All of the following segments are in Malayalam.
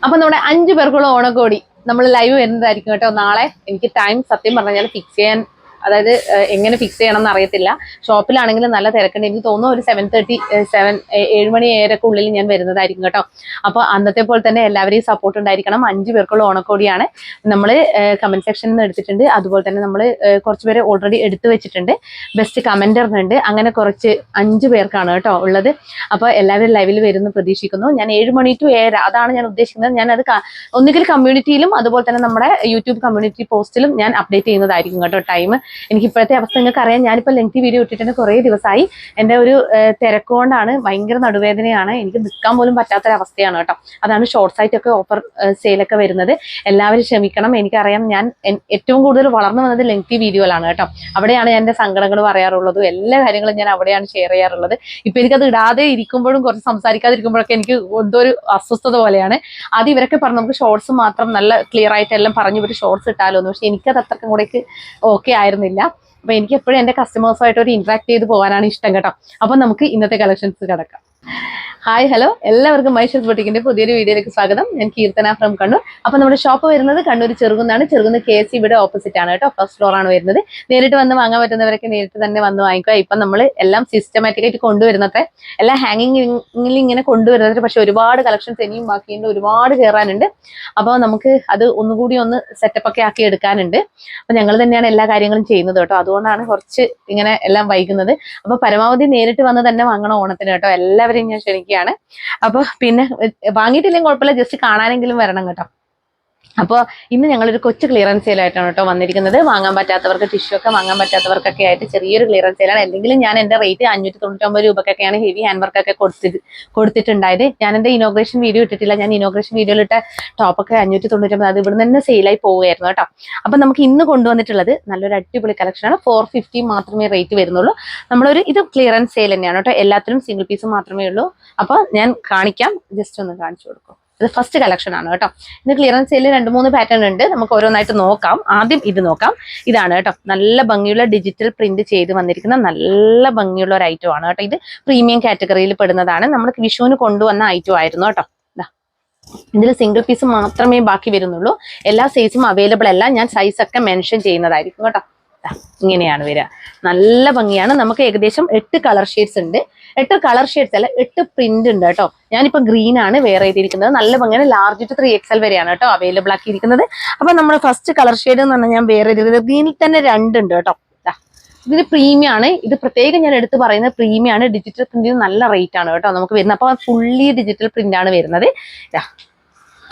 അപ്പൊ നമ്മുടെ 5 പേർക്കുള്ള ഓണക്കോടി നമ്മൾ ലൈവ് വരുന്നതായിരിക്കും കേട്ടോ നാളെ. എനിക്ക് ടൈം സത്യം പറഞ്ഞാൽ ഫിക്സ് ചെയ്യാൻ, അതായത് എങ്ങനെ ഫിക്സ് ചെയ്യണം എന്ന് അറിയത്തില്ല. ഷോപ്പിലാണെങ്കിൽ നല്ല തിരക്കുണ്ട്. എനിക്ക് തോന്നുന്നു ഒരു 7 മണി 7:30 ഉള്ളിൽ ഞാൻ വരുന്നതായിരിക്കും കേട്ടോ. അപ്പോൾ അന്നത്തെ പോലെ തന്നെ എല്ലാവരെയും സപ്പോർട്ട് ഉണ്ടായിരിക്കണം. 5 പേർക്കുള്ള ഓണക്കോടിയാണ് നമ്മൾ കമന്റ് സെക്ഷനിൽ നിന്ന് എടുത്തിട്ടുണ്ട്. അതുപോലെ തന്നെ നമ്മൾ കുറച്ച് പേര് ഓൾറെഡി എടുത്തു വെച്ചിട്ടുണ്ട്. ബെസ്റ്റ് കമന്ററിനുണ്ട്. അങ്ങനെ കുറച്ച് 5 പേർക്കാണ് കേട്ടോ ഉള്ളത്. അപ്പോൾ എല്ലാവരും ലൈവിൽ വരുന്നു പ്രതീക്ഷിക്കുന്നു. ഞാൻ 7 മണി to 7 അതാണ് ഞാൻ ഉദ്ദേശിക്കുന്നത്. ഞാനത് ഒന്നുകിൽ കമ്മ്യൂണിറ്റിയിലും അതുപോലെ തന്നെ നമ്മുടെ യൂട്യൂബ് കമ്മ്യൂണിറ്റി പോസ്റ്റിലും ഞാൻ അപ്ഡേറ്റ് ചെയ്യുന്നതായിരിക്കും കേട്ടോ ടൈം. എനിക്ക് ഇപ്പോഴത്തെ അവസ്ഥ നിങ്ങൾക്ക് അറിയാം. ഞാനിപ്പോൾ ലെങ്തി വീഡിയോ ഇട്ടിട്ട് കുറേ ദിവസമായി. എൻ്റെ ഒരു തിരക്കുകൊണ്ടാണ്, ഭയങ്കര നടുവേദനയാണ്, എനിക്ക് നിൽക്കാൻ പോലും പറ്റാത്തൊരവസ്ഥയാണ് കേട്ടോ. അതാണ് ഷോർട്സ് ആയിട്ടൊക്കെ ഓഫർ സെയിലൊക്കെ വരുന്നത്. എല്ലാവരും ക്ഷമിക്കണം. എനിക്കറിയാം ഞാൻ ഏറ്റവും കൂടുതൽ വളർന്നു വന്നത് ലെങ്തി വീഡിയോയിലാണ് കേട്ടോ. അവിടെയാണ് ഞാൻ എൻ്റെ സങ്കടങ്ങൾ പറയാറുള്ളതും എല്ലാ കാര്യങ്ങളും ഞാൻ അവിടെയാണ് ഷെയർ ചെയ്യാറുള്ളത്. ഇപ്പം എനിക്കത് ഇടാതെ ഇരിക്കുമ്പോഴും കുറച്ച് സംസാരിക്കാതിരിക്കുമ്പോഴൊക്കെ എനിക്ക് എന്തോ ഒരു അസ്വസ്ഥത പോലെയാണ്. ആദ്യം ഇവരൊക്കെ പറഞ്ഞു നമുക്ക് ഷോർട്സ് മാത്രം നല്ല ക്ലിയർ ആയിട്ട് എല്ലാം പറഞ്ഞു ഇവർ ഷോർട്സ് ഇട്ടാലോ എന്ന്. പക്ഷെ എനിക്കത് അത്രക്കും കൂടെയൊക്കെ ഓക്കെ ആയിരുന്നില്ല. അപ്പൊ എനിക്ക് എപ്പോഴും എന്റെ കസ്റ്റമേഴ്സുമായിട്ട് ഒരു ഇന്ററാക്ട് ചെയ്ത് പോകാനാണ് ഇഷ്ടം കേട്ടോ. അപ്പൊ നമുക്ക് ഇന്നത്തെ കളക്ഷൻസ് കിടക്കാം. ഹായ് ഹലോ, എല്ലാവർക്കും മൈഷസ് ബൊട്ടിക്കിന്റെ പുതിയൊരു വീഡിയോയിലേക്ക് സ്വാഗതം. ഞാൻ കീർത്തന ഫ്രം കണ്ണൂർ. അപ്പൊ നമ്മുടെ ഷോപ്പ് വരുന്നത് കണ്ണൂർ ചെറുകുന്നാണ്. ചെറുകുന്ന് KSCB ഓപ്പോസിറ്റ് ആണ് കേട്ടോ. ഫസ്റ്റ് ഫ്ലോർ ആണ് വരുന്നത്. നേരിട്ട് വന്ന് വാങ്ങാൻ പറ്റുന്നവരൊക്കെ നേരിട്ട് തന്നെ വന്ന് വാങ്ങിക്കുക. ഇപ്പൊ നമ്മൾ എല്ലാം സിസ്റ്റമാറ്റിക് ആയിട്ട് കൊണ്ടുവരുന്നത്രേ, എല്ലാം ഹാങ്ങിങ്ങിൽ ഇങ്ങനെ കൊണ്ടുവരുന്നത്. പക്ഷെ ഒരുപാട് കളക്ഷൻസ് ഇനിയും ബാക്കിയുണ്ട്, ഒരുപാട് കയറാനുണ്ട്. അപ്പോൾ നമുക്ക് അത് ഒന്നുകൂടി ഒന്ന് സെറ്റപ്പ് ഒക്കെ ആക്കി എടുക്കാനുണ്ട്. അപ്പൊ ഞങ്ങൾ തന്നെയാണ് എല്ലാ കാര്യങ്ങളും ചെയ്യുന്നത് കേട്ടോ. അതുകൊണ്ടാണ് കുറച്ച് ഇങ്ങനെ എല്ലാം വൈകുന്നത്. അപ്പൊ പരമാവധി നേരിട്ട് വന്ന് തന്നെ വാങ്ങണം ഓണത്തിന് കേട്ടോ. എല്ലാവരെയും ഞാൻ ക്ഷണിക്കുകയാണ്. അപ്പൊ പിന്നെ വാങ്ങിയിട്ടില്ലെങ്കിൽ കുഴപ്പമില്ല, ജസ്റ്റ് കാണാനെങ്കിലും വരണം കേട്ടോ. അപ്പോൾ ഇന്ന് ഞങ്ങളൊരു കൊച്ചു ക്ലിയറൻസ് സെയിലായിട്ടാണ് കേട്ടോ വന്നിരിക്കുന്നത്. വാങ്ങാൻ പറ്റാത്തവർക്ക്, ടിഷ്യൂ ഒക്കെ വാങ്ങാൻ പറ്റാത്തവർക്കൊക്കെ ആയിട്ട് ചെറിയൊരു ക്ലിയറൻസ് സെയിലാണ്. എന്തെങ്കിലും ഞാൻ എൻ്റെ റേറ്റ് 599 രൂപക്കൊക്കെയാണ് ഹെവി ഹാൻഡ് വർക്കൊക്കെ കൊടുത്തിട്ടുണ്ടായത്. ഞാൻ എൻ്റെ ഇനോഗ്രേഷൻ വീഡിയോ ഇട്ടിട്ടില്ല. ഞാൻ ഇനോഗ്രേഷൻ വീഡിയോയിലിട്ട ടോപ്പൊക്കെ 599, അത് ഇവിടെ തന്നെ സെയിലായി പോവുകയായിരുന്നു കേട്ടോ. അപ്പം നമുക്ക് ഇന്ന് കൊണ്ടുവന്നിട്ടുള്ളത് നല്ലൊരു അടിപൊളി കളക്ഷനാണ്. 450 മാത്രമേ റേറ്റ് വരുന്നുള്ളൂ. ഇത് ക്ലിയറൻസ് സെയിൽ തന്നെയാണ് കേട്ടോ. എല്ലാത്തിനും സിംഗിൾ പീസ് മാത്രമേ ഉള്ളൂ. അപ്പോൾ ഞാൻ കാണിക്കാം, ജസ്റ്റ് ഒന്ന് കാണിച്ചു കൊടുക്കും. ഇത് ഫസ്റ്റ് കളക്ഷൻ ആണ് കേട്ടോ. ഇന്ന് ക്ലിയറൻസ് സെയിൽ 2-3 പാറ്റേൺ ഉണ്ട്. നമുക്ക് ഓരോന്നായിട്ട് നോക്കാം. ആദ്യം ഇത് നോക്കാം. ഇതാണ് കേട്ടോ, നല്ല ഭംഗിയുള്ള ഡിജിറ്റൽ പ്രിന്റ് ചെയ്ത് വന്നിരിക്കുന്ന നല്ല ഭംഗിയുള്ള ഒരു ഐറ്റം ആണ് കേട്ടോ. ഇത് പ്രീമിയം കാറ്റഗറിയിൽ പെടുന്നതാണ്. നമ്മൾ വിഷുവിന് കൊണ്ടുവന്ന ഐറ്റം ആയിരുന്നു കേട്ടോ. ഇതിൽ സിംഗിൾ പീസ് മാത്രമേ ബാക്കി വരുന്നുള്ളൂ. എല്ലാ സൈസും അവൈലബിൾ അല്ല. ഞാൻ സൈസ് ഒക്കെ മെൻഷൻ ചെയ്യുന്നതായിരിക്കും കേട്ടോ. ഇങ്ങനെയാണ് വരിക. നല്ല ഭംഗിയാണ്. നമുക്ക് ഏകദേശം 8 കളർ ഷെയ്ഡ്സ് ഉണ്ട്. 8 കളർ ഷെയ്ഡ്സ് അല്ല, 8 പ്രിന്റ് ഉണ്ട് കേട്ടോ. ഞാനിപ്പോ ഗ്രീൻ ആണ് വേറെ ചെയ്തിരിക്കുന്നത്. നല്ല ഭംഗിയാണ്. ലാർജ് ടു 3XL വരെയാണ് കേട്ടോ അവൈലബിൾ ആക്കിയിരിക്കുന്നത്. അപ്പൊ നമ്മൾ ഫസ്റ്റ് കളർ ഷെയ്ഡ് എന്ന് പറഞ്ഞാൽ ഞാൻ വേറെ ചെയ്തിരിക്കുന്നത് ഗ്രീനിൽ തന്നെ 2 ഉണ്ട് കേട്ടോ. ഇതിന് പ്രീമിയം ആണ്. ഇത് പ്രത്യേകം ഞാൻ എടുത്ത് പറയുന്നത് പ്രീമിയം ആണ്. ഡിജിറ്റൽ പ്രിന്റിന് നല്ല റേറ്റ് ആണ് കേട്ടോ നമുക്ക് വരുന്നത്. അപ്പൊ ഫുള്ളി ഡിജിറ്റൽ പ്രിന്റ് ആണ് വരുന്നത്.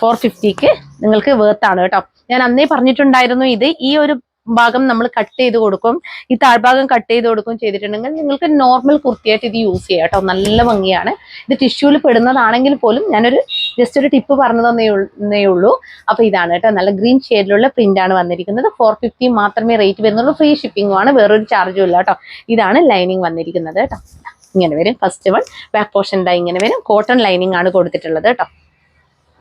450ക്ക് നിങ്ങൾക്ക് വേർത്ത് ആണ് കേട്ടോ. ഞാൻ അന്നേ പറഞ്ഞിട്ടുണ്ടായിരുന്നു, ഇത് ഈ ഒരു ഭാഗം നമ്മൾ കട്ട് ചെയ്ത് കൊടുക്കും, ഈ താഴ്ഭാഗം കട്ട് ചെയ്ത് കൊടുക്കും ചെയ്തിട്ടുണ്ടെങ്കിൽ നിങ്ങൾക്ക് നോർമൽ കുർത്തിയായിട്ട് ഇത് യൂസ് ചെയ്യാം കേട്ടോ. നല്ല ഭംഗിയാണ്. ഇത് ടിഷ്യൂവിൽ പെടുന്നതാണെങ്കിൽ പോലും ഞാനൊരു ജസ്റ്റ് ഒരു ടിപ്പ് പറഞ്ഞു തന്നേ ഉള്ളൂ. അപ്പൊ ഇതാണ് കേട്ടോ, നല്ല ഗ്രീൻ ഷെയ്ഡിലുള്ള പ്രിന്റ് ആണ് വന്നിരിക്കുന്നത്. 450 മാത്രമേ റേറ്റ് വരുന്നുള്ളൂ. ഫ്രീ ഷിപ്പിംഗും ആണ്, വേറൊരു ചാർജും ഇല്ല കേട്ടോ. ഇതാണ് ലൈനിങ് വന്നിരിക്കുന്നത് കേട്ടോ. ഇങ്ങനെ വരും. ഫസ്റ്റ് വൺ ബാക്ക് പോർഷൻ ഇങ്ങനെ വരും. കോട്ടൺ ലൈനിങ് ആണ് കൊടുത്തിട്ടുള്ളത് കേട്ടോ.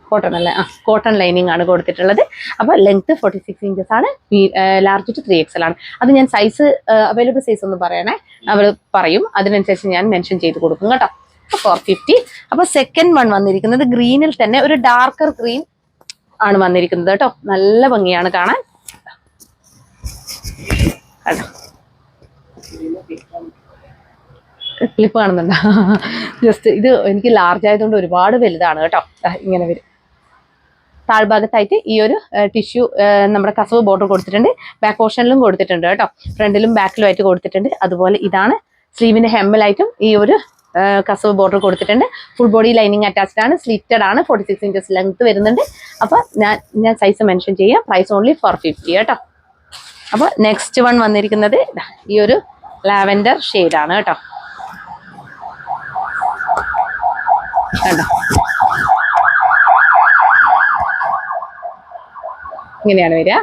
കോട്ടൺ അല്ല, കോട്ടൺ ലൈനിങ് ആണ് കൊടുത്തിട്ടുള്ളത്. അപ്പോൾ ലെങ്ത് 46 ഇഞ്ചസ് ആണ്. ലാർജ് ടു 3XL ആണ്. അത് ഞാൻ സൈസ് അവൈലബിൾ സൈസ് ഒന്ന് പറയണേ, അവർ പറയും, അതിനനുസരിച്ച് ഞാൻ മെൻഷൻ ചെയ്ത് കൊടുക്കും കേട്ടോ. 450. അപ്പോൾ സെക്കൻഡ് വൺ വന്നിരിക്കുന്നത് ഗ്രീനിൽ തന്നെ ഒരു ഡാർക്കർ ഗ്രീൻ ആണ് വന്നിരിക്കുന്നത് കേട്ടോ. നല്ല ഭംഗിയാണ് കാണാൻ കേട്ടോ. ക്ലിപ്പ് കാണുന്നുണ്ടോ? ജസ്റ്റ് ഇത് എനിക്ക് ലാർജ് ആയതുകൊണ്ട് ഒരുപാട് വലുതാണ് കേട്ടോ. ഇങ്ങനെ വരും. താഴ്ഭാഗത്തായിട്ട് ഈ ഒരു ടിഷ്യൂ നമ്മുടെ കസവ് ബോർഡർ കൊടുത്തിട്ടുണ്ട്. ബാക്ക് പോർഷനിലും കൊടുത്തിട്ടുണ്ട് കേട്ടോ. ഫ്രണ്ടിലും ബാക്കിലും ആയിട്ട് കൊടുത്തിട്ടുണ്ട്. അതുപോലെ ഇതാണ് സ്ലീവിന്റെ ഹെമ്മിലായിട്ടും ഈ ഒരു കസവ് ബോർഡർ കൊടുത്തിട്ടുണ്ട്. ഫുൾ ബോഡി ലൈനിങ് അറ്റാച്ച്ഡ് ആണ്. സ്ലിറ്റഡ് ആണ്. 46 ഇഞ്ചസ് ലെങ്ത് വരുന്നുണ്ട്. അപ്പൊ ഞാൻ സൈസ് മെൻഷൻ ചെയ്യാം. പ്രൈസ് ഓൺലി 450 കേട്ടോ. അപ്പൊ നെക്സ്റ്റ് വൺ വന്നിരിക്കുന്നത് ഈ ഒരു ലാവൻഡർ ഷെയ്ഡാണ് കേട്ടോ. കണ്ടോ, ഇങ്ങനെയാണ് വരിക.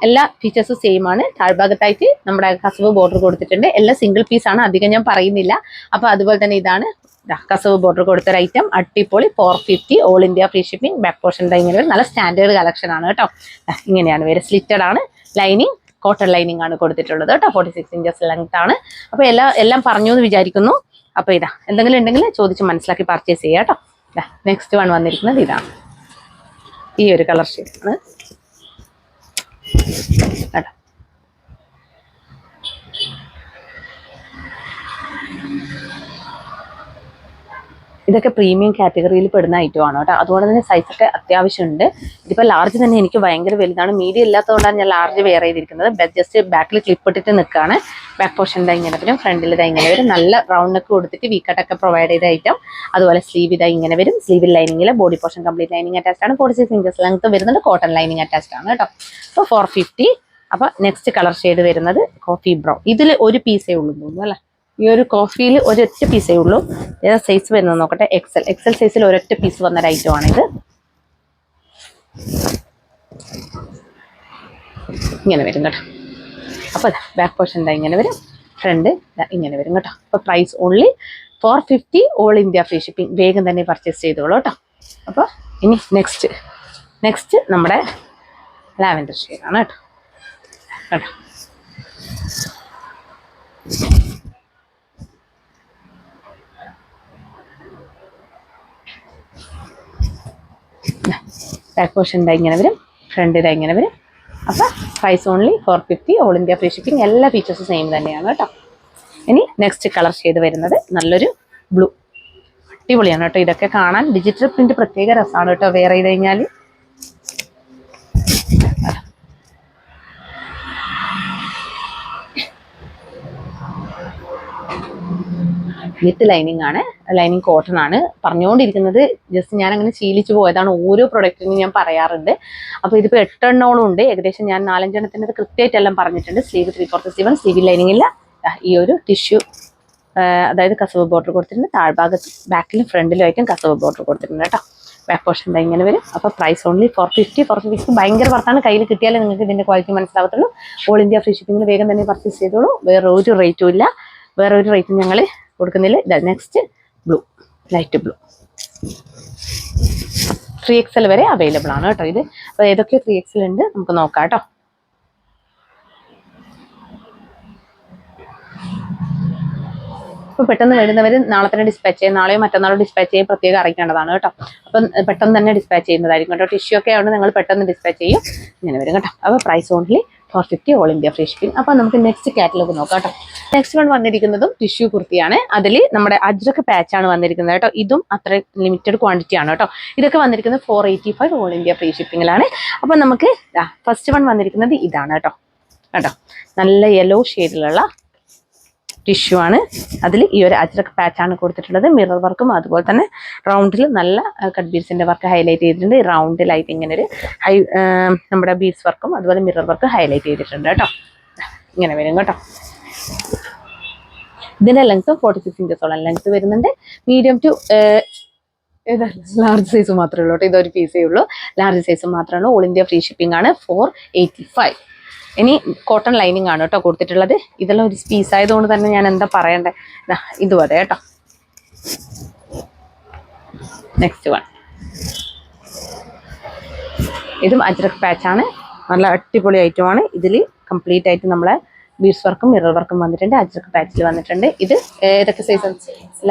എല്ലാ ഫീച്ചേഴ്സും സെയിം ആണ്. താഴ്ഭാഗത്തായിട്ട് നമ്മുടെ കസവ് ബോർഡർ കൊടുത്തിട്ടുണ്ട്. എല്ലാം സിംഗിൾ പീസ് ആണ്, അധികം ഞാൻ പറയുന്നില്ല. അപ്പൊ അതുപോലെ തന്നെ ഇതാണ് കസവ് ബോർഡർ കൊടുത്തൊരു ഐറ്റം. അടിപൊളി. 450 all India free shipping. Back portion ഇങ്ങനെ വരും. നല്ല സ്റ്റാൻഡേർഡ് കളക്ഷൻ ആണ് കേട്ടോ. ഇങ്ങനെയാണ് വരിക. സ്ലിറ്റഡ് ആണ്. ലൈനിങ് കോട്ടൺ ലൈനിങ് ആണ് കൊടുത്തിട്ടുള്ളത് കേട്ടോ. 46 ഇഞ്ചസ് ലെങ്ത് ആണ്. അപ്പൊ എല്ലാം പറഞ്ഞു എന്ന് വിചാരിക്കുന്നു. അപ്പൊ എന്തെങ്കിലും ഉണ്ടെങ്കിൽ ചോദിച്ച് മനസ്സിലാക്കി പർച്ചേസ് ചെയ്യാം കേട്ടോ. നെക്സ്റ്റ് വൺ വന്നിരിക്കുന്നത് ഇതാണ്. ഈ ഒരു കളർ ഷെയ്ഡാണ് കേട്ടോ. ഇതൊക്കെ പ്രീമിയം കാറ്റഗറിയിൽ പെടുന്ന ഐറ്റം ആണ് കേട്ടോ. അതുകൊണ്ട് തന്നെ സൈസൊക്കെ അത്യാവശ്യമുണ്ട്. ഇതിപ്പോൾ ലാർജ് തന്നെ എനിക്ക് ഭയങ്കര വലുതാണ്. മീഡിയം ഇല്ലാത്തതുകൊണ്ടാണ് ഞാൻ ലാർജ് വെയർ ചെയ്തിരിക്കുന്നത്. ജസ്റ്റ് ബാക്കിൽ ക്ലിപ്പ് ഇട്ടിട്ട് നിൽക്കുകയാണ്. ബാക്ക് പോർഷൻ ഇതാ ഇങ്ങനെ വരും, ഫ്രണ്ടിൽ ഇതാ ഇങ്ങനെ വരും. നല്ല റൗണ്ട് നെക്ക് കൊടുത്തിട്ട് വി കട്ടൊക്കെ പ്രൊവൈഡ് ചെയ്ത ഐറ്റം. അതുപോലെ സ്ലീവ് ഇതാ ഇങ്ങനെ വരും. സ്ലീവിൽ ലൈനിങ്ങിൽ body portion complete lining attached ആണ്. 46 ഇഞ്ചസ് ലെങ്ത് വരുന്നുണ്ട്. കോട്ടൺ ലൈനിങ് അറ്റാച്ച്ഡ് ആണ് കേട്ടോ. അപ്പോൾ 450. അപ്പോൾ നെക്സ്റ്റ് കളർ ഷെയ്ഡ് വരുന്നത് കോഫി ബ്രൗൺ. ഇതിൽ ഒരു പീസേ ഉള്ളൂ തോന്നുന്നു അല്ലേ. ഈ ഒരു കോഫിയിൽ ഒരൊറ്റ പീസേ ഉള്ളൂ. ഏതാ സൈസ് വരുന്നത് നോക്കട്ടെ. എക്സൽ സൈസിൽ ഒരൊറ്റ പീസ് വന്നൊരു ഐറ്റം ആണിത്. ഇങ്ങനെ വരും കേട്ടോ. അപ്പോൾ ബാക്ക് പോർഷൻ എന്താ ഇങ്ങനെ വരും, ഫ്രണ്ട് ഇങ്ങനെ വരും കേട്ടോ. അപ്പോൾ price only 450, all India free shipping. വേഗം തന്നെ പർച്ചേസ് ചെയ്തോളൂ കേട്ടോ. അപ്പോൾ ഇനി നെക്സ്റ്റ് നമ്മുടെ ലാവൻഡർ ഷെയ്ഡാണ് കേട്ടോ. ബാക്ക് പോർഷൻ ഇതാ ഇങ്ങനെ വരും, ഫ്രണ്ട് ഇതാ ഇങ്ങനെ വരും. അപ്പോൾ price only 450, all India free shipping. എല്ലാ ഫീച്ചേഴ്സും സെയിം തന്നെയാണ് കേട്ടോ. ഇനി നെക്സ്റ്റ് കളർ ഷെയ്ഡ് വരുന്നത് നല്ലൊരു ബ്ലൂ. അടിപൊളിയാണ് കേട്ടോ. ഇതൊക്കെ കാണാൻ ഡിജിറ്റൽ പ്രിന്റ് പ്രത്യേക രസമാണ് കേട്ടോ വെയർ ചെയ്ത് കഴിഞ്ഞാൽ. വിത്ത് ലൈനിങ് ആണ്. ലൈനിങ് കോട്ടൺ ആണ്. പറഞ്ഞുകൊണ്ടിരിക്കുന്നത് ജസ്റ്റ് ഞാൻ അങ്ങനെ ശീലിച്ചു പോയതാണ്. ഓരോ പ്രൊഡക്റ്റിനും ഞാൻ പറയാറുണ്ട്. അപ്പോൾ ഇതിപ്പോൾ 8 എണ്ണോളം ഉണ്ട്. ഏകദേശം ഞാൻ 4-5 എണ്ണത്തിൻ്റെ കൃത്യമായിട്ടെല്ലാം പറഞ്ഞിട്ടുണ്ട്. സ്ലീവ് 3/4 സ്ലീവ്, സ്ലീവിൽ ലൈനിങ് ഇല്ല. ഈ ഒരു ടിഷ്യൂ, അതായത് കസവ് ബോർഡർ കൊടുത്തിട്ടുണ്ട്. താഴ്ഭാഗത്ത് ബാക്കിലും ഫ്രണ്ടിലുമായിട്ടും കസവ് ബോർഡർ കൊടുത്തിട്ടുണ്ട് കേട്ടോ. ബാക്ക് പോർഷൻ എന്താ ഇങ്ങനെ വരും. അപ്പോൾ പ്രൈസ് ഓൺലി 450 ഭയങ്കര വർത്താണ്. കയ്യിൽ കിട്ടിയാലേ നിങ്ങൾക്ക് ഇതിൻ്റെ ക്വാളിറ്റി മനസ്സിലാകത്തുള്ളൂ. ഓൾ ഇന്ത്യ ഫ്രീ ഷിപ്പിങ്ങിന് വേഗം തന്നെ പർച്ചേസ് ചെയ്തോളൂ. വേറെ ഒരു റേറ്റും ഇല്ല. വേറെ ഒരു റേറ്റും ഞങ്ങൾ കൊടുക്കുന്നില്ല. Next blue, light blue 3XL വരെ അവൈലബിൾ ആണ് കേട്ടോ ഇത്. അപ്പോൾ ഏതൊക്കെ 3XL ഉണ്ട് നമുക്ക് നോക്കാം കേട്ടോ. അപ്പോൾ പെട്ടെന്ന് വരുന്നവർ നാളെ തന്നെ ഡിസ്പാച്ച് ചെയ്യും. നാളെയോ മറ്റന്നാളോ ഡിസ്പാച്ച് ചെയ്യും. പ്രത്യേകം അറിയിക്കേണ്ടതാണ് കേട്ടോ. അപ്പം പെട്ടെന്ന് തന്നെ ഡിസ്പാച്ച് ചെയ്യുന്നതായിരിക്കും കേട്ടോ. ടിഷ്യൂ ഒക്കെ ആയതുകൊണ്ട് നിങ്ങൾ പെട്ടെന്ന് ഡിസ്പാച്ച് ചെയ്യും. ഇങ്ങനെ വരും കേട്ടോ. അപ്പോൾ price only 450, all India free shipping. അപ്പോൾ നമുക്ക് നെക്സ്റ്റ് കാറ്റലോഗ് നോക്കാം കേട്ടോ. നെക്സ്റ്റ് വൺ വന്നിരിക്കുന്നതും ടിഷ്യൂ കുർത്തിയാണ്. അതിൽ നമ്മുടെ അജ്രക്ക് പാച്ചാണ് വന്നിരിക്കുന്നത് കേട്ടോ. ഇതും അത്ര ലിമിറ്റഡ് ക്വാണ്ടിറ്റി ആണ് കേട്ടോ. ഇതൊക്കെ വന്നിരിക്കുന്നത് 485, ഓൾ ഇന്ത്യ ഫ്രീ ഷിപ്പിങ്ങിലാണ്. അപ്പോൾ നമുക്ക് ഫസ്റ്റ് വൺ വന്നിരിക്കുന്നത് ഇതാണ് കേട്ടോ. നല്ല യെല്ലോ ഷെയ്ഡിലുള്ള ടിഷ്യൂ ആണ്. അതിൽ ഈ ഒരു അജ്രക്ക് പാച്ചാണ് കൊടുത്തിട്ടുള്ളത്. മിറർ വർക്കും അതുപോലെ തന്നെ റൗണ്ടിൽ നല്ല കട്ട് ബീഡ്സിന്റെ വർക്ക് ഹൈലൈറ്റ് ചെയ്തിട്ടുണ്ട്. റൗണ്ടിലായിട്ട് ഇങ്ങനെ ഒരു നമ്മുടെ ബീഡ്സ് വർക്കും അതുപോലെ മിറർ വർക്ക് ഹൈലൈറ്റ് ചെയ്തിട്ടുണ്ട് കേട്ടോ. ഇങ്ങനെ വരും കേട്ടോ. ഇതിന്റെ ലെങ്ത് 46 ഇഞ്ചസോളം ലെങ്ത് വരുന്നുണ്ട്. മീഡിയം ടു ലാർജ് സൈസ് മാത്രമേ ഉള്ളൂ കേട്ടോ. ഇതൊരു പീസേ ഉള്ളൂ. ലാർജ് സൈസ് മാത്രമേ ഉള്ളൂ. ഓൾ ഇന്ത്യ ഫ്രീ ഷിപ്പിംഗ് ആണ്. 485. ഇനി കോട്ടൺ ലൈനിങ് ആണ് കേട്ടോ കൊടുത്തിട്ടുള്ളത്. ഇതെല്ലാം ഒരു പീസ് ആയതുകൊണ്ട് തന്നെ ഞാൻ എന്താ പറയണ്ടേ, ഇതും അതെ കേട്ടോ. നെക്സ്റ്റ് വൺ, ഇതും അജ്രക് പാച്ചാണ്. നല്ല അടിപൊളി ഐറ്റമാണ്. ഇതിൽ കംപ്ലീറ്റ് ആയിട്ട് നമ്മളെ ബീഡ്സ് വർക്കും മിറർ വർക്കും വന്നിട്ടുണ്ട്. അജ്രക് പാച്ചിൽ വന്നിട്ടുണ്ട്. ഇത് ഏതൊക്കെ സൈസ്,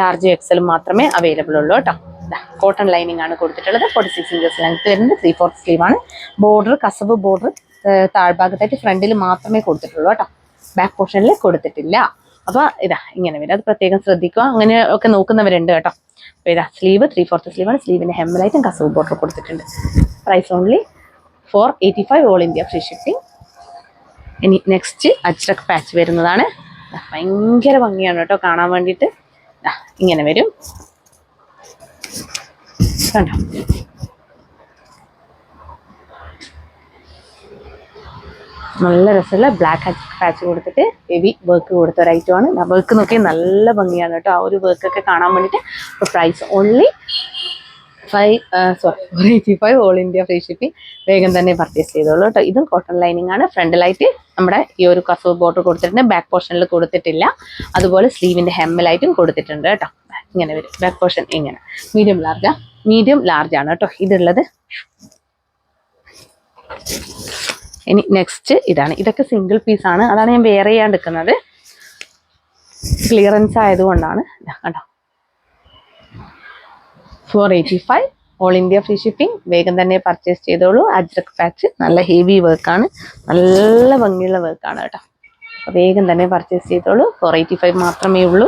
ലാർജ് എക്സൽ മാത്രമേ അവൈലബിൾ ഉള്ളൂ കേട്ടോ. കോട്ടൺ ലൈനിങ് ആണ് കൊടുത്തിട്ടുള്ളത്. 46 ഇഞ്ചസ് ലെങ്ത് വരുന്നത്. 3/4 സ്ലീവ് ആണ്. ബോർഡർ കസവ് ബോർഡർ താഴ്ഭാഗത്തായിട്ട് ഫ്രണ്ടിൽ മാത്രമേ കൊടുത്തിട്ടുള്ളൂ കേട്ടോ. ബാക്ക് പോർഷനിൽ കൊടുത്തിട്ടില്ല. അപ്പോൾ ഇതാ ഇങ്ങനെ വരും. അത് പ്രത്യേകം ശ്രദ്ധിക്കുക. അങ്ങനെ ഒക്കെ നോക്കുന്നവരുണ്ട് കേട്ടോ. അപ്പോൾ ഇതാ സ്ലീവ് 3/4 സ്ലീവ് ആണ്. സ്ലീവിൻ്റെ ഹെമ്മിലായിട്ടും കസവ് ബോർഡർ കൊടുത്തിട്ടുണ്ട്. Price only 485, all India free shipping. ഇനി നെക്സ്റ്റ് അജ്രക് പാച്ച് വരുന്നതാണ്. ഭയങ്കര ഭംഗിയാണ് കേട്ടോ കാണാൻ വേണ്ടിയിട്ട്. ഇങ്ങനെ വരും കണ്ടോ. നല്ല രസമുള്ള ബ്ലാക്ക് അജ്രക് പാച്ച് കൊടുത്തിട്ട് ഹെവി വർക്ക് കൊടുത്ത ഒരു ഐറ്റമാണ്. വർക്ക് നോക്കി നല്ല ഭംഗിയാണ് കേട്ടോ. ആ ഒരു വർക്കൊക്കെ കാണാൻ വേണ്ടിയിട്ട്. അപ്പോൾ price only 485, all India free shipping. വേഗം തന്നെ പർച്ചേസ് ചെയ്തോളൂ കേട്ടോ. ഇതും കോട്ടൺ ലൈനിങ് ആണ്. ഫ്രണ്ടിലായിട്ട് നമ്മുടെ ഈ ഒരു കസവ് ബോർഡർ കൊടുത്തിട്ടുണ്ട്. ബാക്ക് പോർഷനിൽ കൊടുത്തിട്ടില്ല. അതുപോലെ സ്ലീവിൻ്റെ ഹെമ്മിലായിട്ടും കൊടുത്തിട്ടുണ്ട് കേട്ടോ. ഇങ്ങനെ വരും. ബാക്ക് പോർഷൻ ഇങ്ങനെ മീഡിയം ലാർജ് ആണ് കേട്ടോ ഇതുള്ളത്. ഇനി നെക്സ്റ്റ് ഇതാണ്. ഇതൊക്കെ സിംഗിൾ പീസാണ്. അതാണ് ഞാൻ വേറെ ചെയ്യാൻ എടുക്കുന്നത്. ക്ലിയറൻസ് ആയതുകൊണ്ടാണ്. കണ്ടോ 485, ഓൾ ഇന്ത്യ ഫ്രീ ഷിപ്പിംഗ്. വേഗം തന്നെ പർച്ചേസ് ചെയ്തോളൂ. അജ്രക് പാച്ച് നല്ല ഹെവി വർക്കാണ്, നല്ല ഭംഗിയുള്ള വർക്കാണ് കേട്ടോ. അപ്പോൾ വേഗം തന്നെ പർച്ചേസ് ചെയ്തോളൂ. 485 മാത്രമേ ഉള്ളൂ.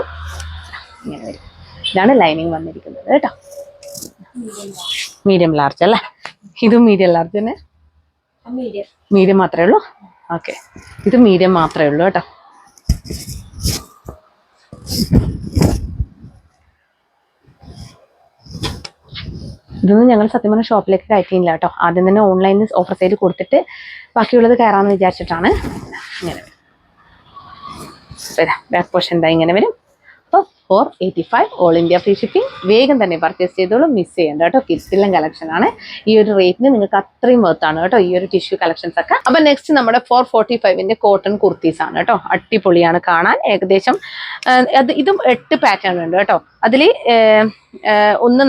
ഇങ്ങനെ വരും. ഇതാണ് ലൈനിങ് വന്നിരിക്കുന്നത് കേട്ടോ. മീഡിയം ലാർജ് അല്ലേ? ഇതും മീഡിയം ലാർജ് തന്നെ. മീഡിയം മാത്രമേ ഉള്ളൂ. ഓക്കെ, ഇത് മീഡിയം മാത്രമേ ഉള്ളൂ കേട്ടോ. ഇതൊന്നും ഞങ്ങൾ സത്യം പറഞ്ഞ ഷോപ്പിലേക്ക് കയറ്റിയില്ല കേട്ടോ. ആദ്യം തന്നെ ഓൺലൈനിൽ ഓഫർ സെയിൽ കൊടുത്തിട്ട് ബാക്കിയുള്ളത് കയറാമെന്ന് വിചാരിച്ചിട്ടാണ്. ഇങ്ങനെ വരും. ബാക്ക് പോർഷൻ എന്താ ഇങ്ങനെ വരും. അപ്പോൾ 485 ഓൾ ഇന്ത്യ ഫ്രീ ഷിപ്പിംഗ്. വേഗം തന്നെ പർച്ചേസ് ചെയ്തോളൂ, മിസ് ചെയ്യേണ്ട കേട്ടോ. കിഡ്സിലും കളക്ഷൻ ആണ്. ഈ ഒരു റേറ്റിന് നിങ്ങൾക്ക് അത്രയും വർത്താണ് കേട്ടോ ഈ ഒരു ടിഷ്യൂ കളക്ഷൻസ് ഒക്കെ. അപ്പൊ നെക്സ്റ്റ് നമ്മുടെ 445ന്റെ കോട്ടൺ കുർത്തീസ് ആണ് കേട്ടോ. അടിപൊളിയാണ് കാണാൻ. ഏകദേശം ഇതും 8 പാറ്റേൺ ഉണ്ട് കേട്ടോ. അതിൽ ഒന്ന്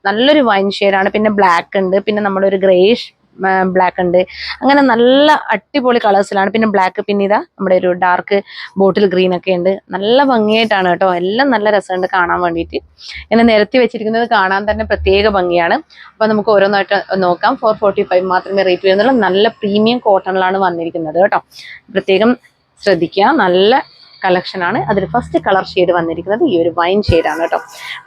നല്ലൊരു വൈൻ ഷെയ്ഡാണ്, പിന്നെ ബ്ലാക്ക് ഉണ്ട്, പിന്നെ നമ്മുടെ ഒരു ഗ്രേഷ് ബ്ലാക്ക് ഉണ്ട്. അങ്ങനെ നല്ല അടിപൊളി കളേഴ്സിലാണ്. പിന്നെ ബ്ലാക്ക്, പിന്നെ ഇതാ നമ്മുടെ ഒരു ഡാർക്ക് ബോട്ടിൽ ഗ്രീൻ ഒക്കെ ഉണ്ട്. നല്ല ഭംഗിയായിട്ടാണ് കേട്ടോ. എല്ലാം നല്ല രസമുണ്ട് കാണാൻ വേണ്ടിയിട്ട്. ഇങ്ങനെ നിരത്തി വെച്ചിരിക്കുന്നത് കാണാൻ തന്നെ പ്രത്യേക ഭംഗിയാണ്. അപ്പൊ നമുക്ക് ഓരോന്നായിട്ട് നോക്കാം. 445 മാത്രമേ റേറ്റ് വരുന്നുള്ളൂ. നല്ല പ്രീമിയം കോട്ടണിലാണ് വന്നിരിക്കുന്നത് കേട്ടോ. പ്രത്യേകം ശ്രദ്ധിക്കുക. നല്ല കളക്ഷനാണ്. അതിൽ ഫസ്റ്റ് കളർ ഷെയ്ഡ് വന്നിരിക്കുന്നത് ഈ ഒരു വൈൻ ഷെയ്ഡാണ് കേട്ടോ.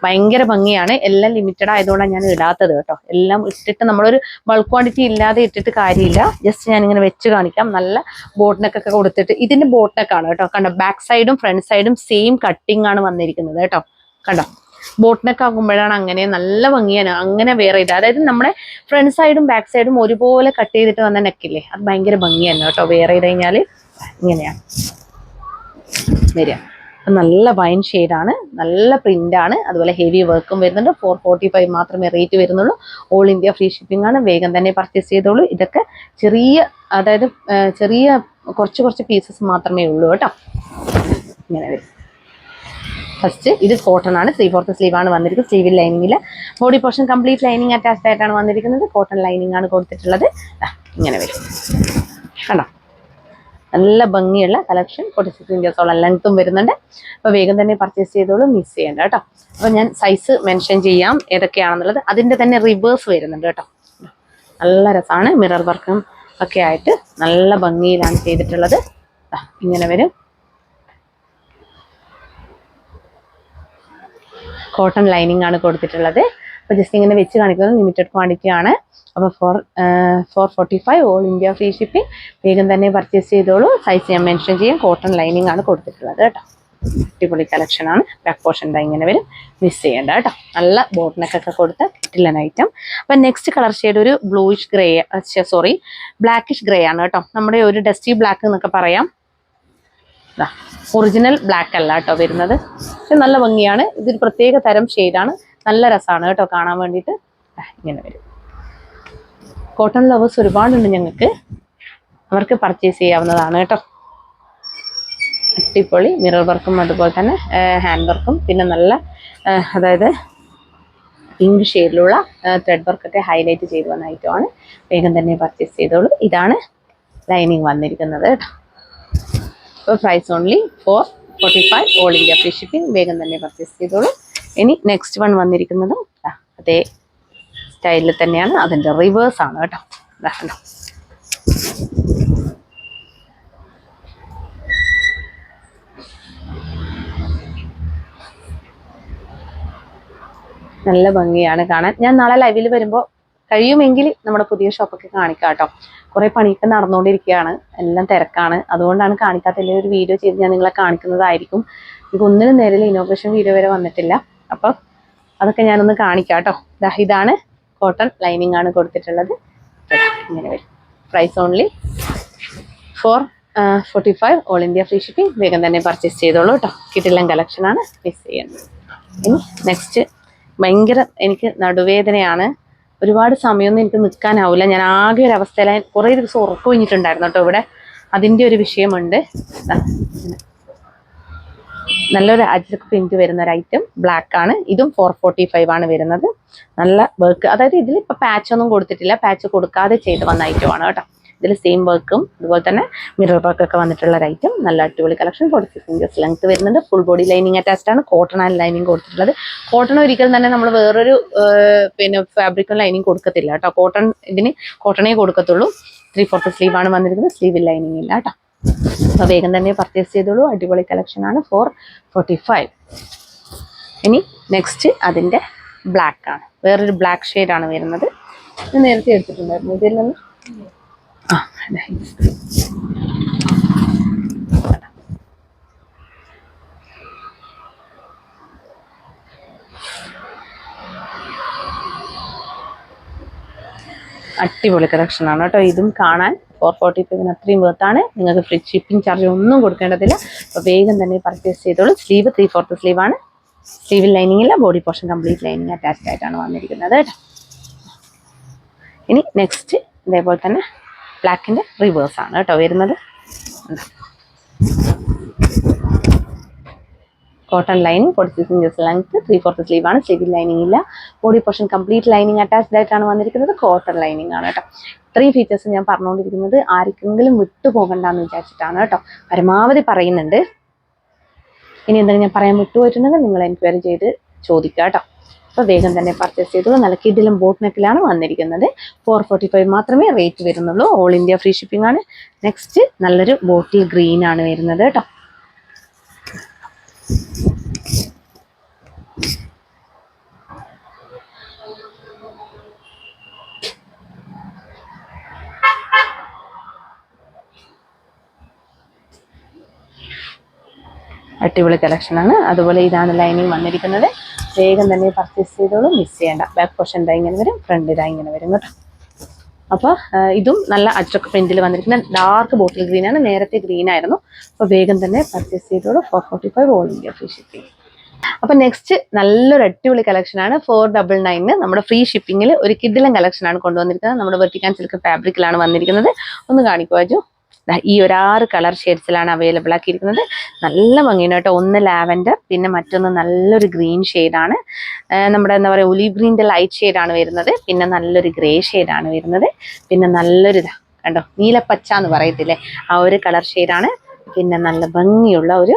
ഭയങ്കര ഭംഗിയാണ്. എല്ലാം ലിമിറ്റഡ് ആയതുകൊണ്ടാണ് ഞാൻ ഇടാത്തത് കേട്ടോ. എല്ലാം ഇട്ടിട്ട് നമ്മളൊരു ബൾക്ക് ക്വാണ്ടിറ്റി ഇല്ലാതെ ഇട്ടിട്ട് കാര്യമില്ല. ജസ്റ്റ് ഞാനിങ്ങനെ വെച്ച് കാണിക്കാം. നല്ല ബോട്ട്നെക്കൊക്കെ കൊടുത്തിട്ട്, ഇതിന്റെ ബോട്ട്നെക്കാണ് കേട്ടോ. കണ്ടോ, ബാക്ക് സൈഡും ഫ്രണ്ട് സൈഡും സെയിം കട്ടിംഗ് ആണ് വന്നിരിക്കുന്നത് കേട്ടോ. കണ്ടോ, ബോട്ട്നെക്ക് ആകുമ്പോഴാണ് അങ്ങനെ നല്ല ഭംഗിയാണ്. അങ്ങനെ വേറെ ഇത്, അതായത് നമ്മുടെ ഫ്രണ്ട് സൈഡും ബാക്ക് സൈഡും ഒരുപോലെ കട്ട് ചെയ്തിട്ട് വന്ന നെക്കില്ലേ, അത് ഭയങ്കര ഭംഗിയാണ് കേട്ടോ. വേറെ ചെയ്ത് കഴിഞ്ഞാൽ ഇങ്ങനെയാണ് വരിക. നല്ല വൈൻ ഷെയ്ഡാണ്, നല്ല പ്രിന്റ് ആണ്, അതുപോലെ ഹെവി വർക്കും വരുന്നുണ്ട്. 445 മാത്രമേ റേറ്റ് വരുന്നുള്ളൂ. ഓൾ ഇന്ത്യ ഫ്രീ ഷിപ്പിംഗ് ആണ്. വേഗം തന്നെ പർച്ചേസ് ചെയ്തോളൂ. ഇതൊക്കെ അതായത് ചെറിയ കുറച്ച് പീസസ് മാത്രമേ ഉള്ളൂ കേട്ടോ. ഇങ്ങനെ വരും. ഫസ്റ്റ് ഇത് കോട്ടൺ ആണ്. 3/4 സ്ലീവ് ആണ് വന്നിരിക്കുന്നത്. സ്ലീവിൽ ലൈനിങ്ങില്ല. Body portion complete lining attached ആയിട്ടാണ് വന്നിരിക്കുന്നത്. കോട്ടൺ ലൈനിങ് ആണ് കൊടുത്തിട്ടുള്ളത്. ഇങ്ങനെ വരും. കണ്ടോ, നല്ല ഭംഗിയുള്ള കളക്ഷൻ. 46 ഇഞ്ചസോളം ലെങ്ത്തും വരുന്നുണ്ട്. അപ്പോൾ വേഗം തന്നെ പർച്ചേസ് ചെയ്തോളൂ, മിസ് ചെയ്യേണ്ട കേട്ടോ. അപ്പോൾ ഞാൻ സൈസ് മെൻഷൻ ചെയ്യാം ഏതൊക്കെയാണെന്നുള്ളത്. അതിൻ്റെ തന്നെ റിവേഴ്സ് വരുന്നുണ്ട് കേട്ടോ. നല്ല രസമാണ്. മിറർ വർക്കും ഒക്കെ ആയിട്ട് നല്ല ഭംഗിയിലാണ് ചെയ്തിട്ടുള്ളത്. ഇങ്ങനെ വരും. കോട്ടൺ ലൈനിങ് ആണ് കൊടുത്തിട്ടുള്ളത്. അപ്പോൾ ജസ്റ്റ് ഇങ്ങനെ വെച്ച് കാണിക്കുന്നത് ലിമിറ്റഡ് ക്വാണ്ടിറ്റി ആണ്. അപ്പോൾ 445 ഓൾ ഇന്ത്യ ഫ്രീ ഷിപ്പിംഗ്. വേഗം തന്നെ പർച്ചേസ് ചെയ്തോളൂ. സൈസ് ഞാൻ മെൻഷൻ ചെയ്യാം. കോട്ടൺ ലൈനിങ് ആണ് കൊടുത്തിട്ടുള്ളത് കേട്ടോ. അടിപൊളി കളക്ഷൻ ആണ്. ബാക്ക് പോർഷൻ ഇങ്ങനെ വരും, മിസ് ചെയ്യേണ്ട കേട്ടോ. നല്ല ബോട്ട്നെക്കൊക്കെ കൊടുത്ത കിട്ടില്ലൻ ഐറ്റം. അപ്പം നെക്സ്റ്റ് കളർ ഷെയ്ഡ് ഒരു ബ്ലൂയിഷ് ഗ്രേ, ബ്ലാക്കിഷ് ഗ്രേ ആണ് കേട്ടോ. നമ്മുടെ ഒരു ഡസ്റ്റി ബ്ലാക്ക് എന്നൊക്കെ പറയാം. ഒറിജിനൽ ബ്ലാക്ക് അല്ല കേട്ടോ വരുന്നത്. പക്ഷെ നല്ല ഭംഗിയാണ്. ഇതൊരു പ്രത്യേക തരം ഷെയ്ഡാണ്. നല്ല രസമാണ് കേട്ടോ കാണാൻ വേണ്ടിയിട്ട്. ഇങ്ങനെ വരും. കോട്ടൺ ലവേഴ്സ് ഒരുപാടുണ്ട് ഞങ്ങൾക്ക്, അവർക്ക് പർച്ചേസ് ചെയ്യാവുന്നതാണ് കേട്ടോ. അടിപൊളി മിറർ വർക്കും അതുപോലെ തന്നെ ഹാൻഡ് വർക്കും, പിന്നെ നല്ല അതായത് പിങ്ക് ഷെയ്ഡിലുള്ള ത്രെഡ് വർക്കൊക്കെ ഹൈലൈറ്റ് ചെയ്ത് വന്ന ഐറ്റമാണ്. വേഗം തന്നെ പർച്ചേസ് ചെയ്തോളൂ. ഇതാണ് ലൈനിങ് വന്നിരിക്കുന്നത് കേട്ടോ. അപ്പോൾ price only 445 all India free shipping. വേഗം തന്നെ പർച്ചേസ് ചെയ്തോളൂ. ഇനി നെക്സ്റ്റ് വൺ വന്നിരിക്കുന്നതും അതേ സ്റ്റൈലിൽ തന്നെയാണ്. അതിൻ്റെ റിവേഴ്സ് ആണ് കേട്ടോ. കണ്ടോ, നല്ല ഭംഗിയാണ് കാണാൻ. ഞാൻ നാളെ ലൈവിൽ വരുമ്പോൾ കഴിയുമെങ്കിൽ നമ്മുടെ പുതിയ ഷോപ്പൊക്കെ കാണിക്കാം കേട്ടോ. കുറേ പണിയൊക്കെ നടന്നുകൊണ്ടിരിക്കുകയാണ്, എല്ലാം തിരക്കാണ്. അതുകൊണ്ടാണ് കാണിക്കാത്ത. ഒരു വീഡിയോ ചെയ്ത് ഞാൻ നിങ്ങളെ കാണിക്കുന്നതായിരിക്കും. എനിക്ക് ഒന്നിനും നേരിൽ ഇനോഗ്രേഷൻ വീഡിയോ വരെ വന്നിട്ടില്ല. അപ്പം അതൊക്കെ ഞാനൊന്ന് കാണിക്കാം കേട്ടോ. ഇതാണ് കോട്ടൺ ലൈനിങ് ആണ് കൊടുത്തിട്ടുള്ളത്. ഇങ്ങനെ വരും. Price only 445 all India free shipping. വേഗം തന്നെ പർച്ചേസ് ചെയ്തോളൂ കേട്ടോ. കിട്ടില്ല കളക്ഷനാണ്, മിസ് ചെയ്യുന്നത്. ഇനി നെക്സ്റ്റ് ഭയങ്കര എനിക്ക് നടുവേദനയാണ്. ഒരുപാട് സമയമൊന്നും എനിക്ക് നിൽക്കാനാവില്ല. ഞാൻ ആകെ ഒരു അവസ്ഥയിലായി. കുറേ ദിവസം ഉറക്കം കഴിഞ്ഞിട്ടുണ്ടായിരുന്നു കേട്ടോ ഇവിടെ. അതിൻ്റെ ഒരു വിഷയമുണ്ട്. നല്ലൊരു അജ്രക് പ്രിന്റ് വരുന്ന ഒരു ഐറ്റം ബ്ലാക്ക് ആണ്. ഇതും 445 ആണ് വരുന്നത്. നല്ല വർക്ക്, അതായത് ഇതിൽ ഇപ്പം പാച്ച് ഒന്നും കൊടുത്തിട്ടില്ല. പാച്ച് കൊടുക്കാതെ ചെയ്ത് വന്ന ഐറ്റമാണ് കേട്ടോ. ഇതിൽ സെയിം വർക്കും അതുപോലെ തന്നെ മിറർ വർക്കൊക്കെ വന്നിട്ടുള്ള ഒരു ഐറ്റം. നല്ല അടിപൊളി കളക്ഷൻ. 46 ഇഞ്ചസ് ലെങ്ത് വരുന്നുണ്ട്. ഫുൾ ബോഡി ലൈനിങ് അറ്റാച്ച്ഡ് ആണ്. കോട്ടൺ ആൻഡ് ലൈനിങ് കൊടുത്തിട്ടുള്ളത്. കോട്ടൺ ഒരിക്കലും തന്നെ നമ്മൾ വേറൊരു പിന്നെ ഫാബ്രിക്കും ലൈനിങ് കൊടുക്കത്തില്ല കേട്ടോ. ഇതിന് കോട്ടണേ കൊടുക്കത്തുള്ളൂ. 3/4 സ്ലീവ് ആണ് വന്നിരിക്കുന്നത്. സ്ലീവിൽ ലൈനിങ് ഇല്ല കേട്ടോ. അപ്പോൾ വേഗം തന്നെ പർച്ചേസ് ചെയ്തോളൂ. അടിപൊളി കളക്ഷൻ ആണ്. 445. ഇനി നെക്സ്റ്റ് അതിൻ്റെ ബ്ലാക്ക് ആണ്. വേറൊരു ബ്ലാക്ക് ഷെയ്ഡാണ് വരുന്നത്. ഇത് നേരത്തെ എടുത്തിട്ടുണ്ടായിരുന്നു ഇതിൽ നിന്ന്. അടിപൊളി കളക്ഷൻ ആണ് കേട്ടോ. ഇതും കാണാൻ 445 അത്രയും വേർത്താണ്. നിങ്ങൾക്ക് ഫ്രീ ഷിപ്പിംഗ് ചാർജ് ഒന്നും കൊടുക്കേണ്ടതില്ല. അപ്പോൾ വേഗം തന്നെ പർച്ചേസ് ചെയ്തോളൂ. സ്ലീവ് 3/4 സ്ലീവ് ആണ്. സ്ലീവിൽ ലൈനിങ് ഇല്ല. Body portion complete lining attached ആയിട്ടാണ് വന്നിരിക്കുന്നത് കേട്ടോ. ഇനി നെക്സ്റ്റ് ഇതേപോലെ തന്നെ ബ്ലാക്കിൻ്റെ റിവേഴ്സ് ആണ് കേട്ടോ വരുന്നത്. Cotton lining 46 inches length 3/4 sleeve ആണ്. സ്ലീവിൽ ലൈനിങ് ഇല്ല. Body portion complete lining attached ആയിട്ടാണ് വന്നിരിക്കുന്നത്. കോട്ടൺ ലൈനിങ് ആണ് കേട്ടോ. ഇത്രയും ഫീച്ചേഴ്സ് ഞാൻ പറഞ്ഞുകൊണ്ടിരിക്കുന്നത് ആർക്കെങ്കിലും വിട്ടുപോകണ്ടെന്ന് വിചാരിച്ചിട്ടാണ് കേട്ടോ. പരമാവധി പറയുന്നുണ്ട്. ഇനി എന്തെങ്കിലും ഞാൻ പറയാൻ വിട്ടുപോയിട്ടുണ്ടെങ്കിൽ നിങ്ങൾ എൻക്വയറി ചെയ്ത് ചോദിക്കുക കേട്ടോ. അപ്പോൾ വേഗം തന്നെ പർച്ചേസ് ചെയ്തോളൂ. നല്ല കിഡിലും ബോട്ട് നെക്കിലാണ് വന്നിരിക്കുന്നത്. 445 മാത്രമേ റേറ്റ് വരുന്നുള്ളൂ. ഓൾ ഇന്ത്യ ഫ്രീ ഷിപ്പിംഗ് ആണ്. നെക്സ്റ്റ് നല്ലൊരു ബോട്ടിൽ ഗ്രീൻ ആണ് വരുന്നത് കേട്ടോ. അടിപൊളി കളക്ഷൻ ആണ്. അതുപോലെ ഇതാണ് ലൈനിങ് വന്നിരിക്കുന്നത്. വേഗം തന്നെ പർച്ചേസ് ചെയ്തോളൂ. മിസ് ചെയ്യേണ്ട. ബാക്ക് പോർഷൻ ഇതാ ഇങ്ങനെ വരും. ഫ്രണ്ട് ഇതാ ഇങ്ങനെ വരും കേട്ടോ. അപ്പോൾ ഇതും നല്ല അജ്രക്ക് പ്രിന്റിൽ വന്നിരിക്കുന്ന ഡാർക്ക് ബോട്ടിൽ ഗ്രീൻ ആണ്. നേരത്തെ ഗ്രീൻ ആയിരുന്നു. അപ്പോൾ വേഗം തന്നെ പർച്ചേസ് ചെയ്തോളൂ. 445 ഓൾ ഇന്ത്യ ഫ്രീ ഷിപ്പിംഗ്. അപ്പോൾ നെക്സ്റ്റ് നല്ലൊരു അടിപൊളി കളക്ഷൻ ആണ്. 499 നമ്മുടെ ഫ്രീ ഷിപ്പിംഗിൽ ഒരു കിഡിലൻ കളക്ഷൻ ആണ് കൊണ്ടുവന്നിരിക്കുന്നത്. നമ്മുടെ വെർട്ടിക്കാൻ സിൽക്ക് ഫാബ്രിക്കിലാണ് വന്നിരിക്കുന്നത്. ഒന്ന് കാണിക്കുവാജു. ഈ ഒരു 6 കളർ ഷെയ്ഡ്സിലാണ് അവൈലബിൾ ആക്കിയിരിക്കുന്നത്. നല്ല ഭംഗിയാണ് കേട്ടോ. ഒന്ന് ലാവൻഡർ, പിന്നെ മറ്റൊന്ന് നല്ലൊരു ഗ്രീൻ ഷെയ്ഡാണ്. നമ്മുടെ എന്താ പറയുക ഒലീവ് ഗ്രീൻ്റെ ലൈറ്റ് ഷെയ്ഡാണ് വരുന്നത്. പിന്നെ നല്ലൊരു ഗ്രേ ഷെയ്ഡാണ് വരുന്നത്. പിന്നെ നല്ലൊരു കണ്ടോ നീലപ്പച്ച എന്ന് പറയത്തില്ലേ, ആ ഒരു കളർ ഷെയ്ഡാണ്. പിന്നെ നല്ല ഭംഗിയുള്ള ഒരു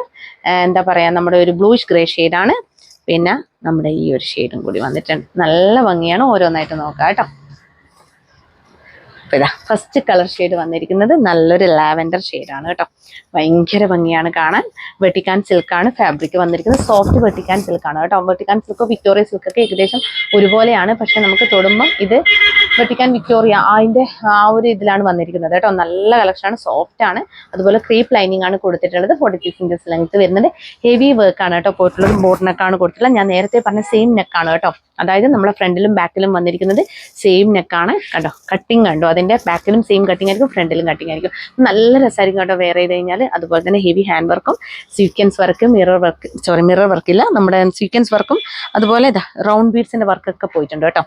എന്താ പറയുക നമ്മുടെ ഒരു ബ്ലൂഷ് ഗ്രേ ഷെയ്ഡാണ്. പിന്നെ നമ്മുടെ ഈ ഒരു ഷെയ്ഡും കൂടി വന്നിട്ടുണ്ട്. നല്ല ഭംഗിയാണ്. ഓരോന്നായിട്ട് നോക്കാം കേട്ടോ. അപ്പോൾ ഇതാ ഫസ്റ്റ് കളർ ഷെയ്ഡ് വന്നിരിക്കുന്നത് നല്ലൊരു ലാവൻഡർ ഷെയ്ഡാണ് കേട്ടോ. ഭയങ്കര ഭംഗിയാണ് കാണാൻ. വെട്ടിക്കാൻ സിൽക്കാണ് ഫാബ്രിക് വന്നിരിക്കുന്നത്. സോഫ്റ്റ് വെട്ടിക്കാൻ സിൽക്കാണ് കേട്ടോ. വെട്ടിക്കാൻ സിൽക്കോ വിക്ടോറിയ സിൽക്കൊക്കെ ഏകദേശം ഒരുപോലെയാണ്. പക്ഷെ നമുക്ക് തൊടുമ്പം ഇത് വെട്ടിക്കാൻ വിക്ടോറിയ അതിൻ്റെ ആ ഒരു ഇതിലാണ് വന്നിരിക്കുന്നത് കേട്ടോ. നല്ല കളക്ഷനാണ്. സോഫ്റ്റ് ആണ്. അതുപോലെ ക്രീപ്പ് ലൈനിങ് ആണ് കൊടുത്തിട്ടുള്ളത്. 46 ഇഞ്ചസ് ലെങ്ത് വരുന്നുണ്ട്. ഹെവി വർക്കാണ് കേട്ടോ. പോയിട്ടുള്ളത് ബോട്ട് നെക്കാണ് കൊടുത്തിട്ടുള്ളത്. ഞാൻ നേരത്തെ പറഞ്ഞ സെയിം നെക്കാണ് കേട്ടോ. അതായത് നമ്മുടെ ഫ്രണ്ടിലും ബാക്കിലും വന്നിരിക്കുന്നത് സെയിം നെക്കാണ്. കണ്ടോ കട്ടിങ് കണ്ടോ. അതിൻ്റെ ബാക്കിലും സെയിം കട്ടിങ് ആയിരിക്കും, ഫ്രണ്ടിലും കട്ടിങ് ആയിരിക്കും. നല്ല രസമായിരിക്കും കേട്ടോ വെയർ ചെയ്ത് കഴിഞ്ഞാൽ. അതുപോലെ തന്നെ ഹെവി ഹാൻഡ് വർക്കും സ്വീക്വൻസ് വർക്ക് മിറർ വർക്കില്ല നമ്മുടെ സ്വീക്വൻസ് വർക്കും അതുപോലെ ഇതാ റൗണ്ട് ബീഡ്സിൻ്റെ വർക്കൊക്കെ പോയിട്ടുണ്ട് കേട്ടോ.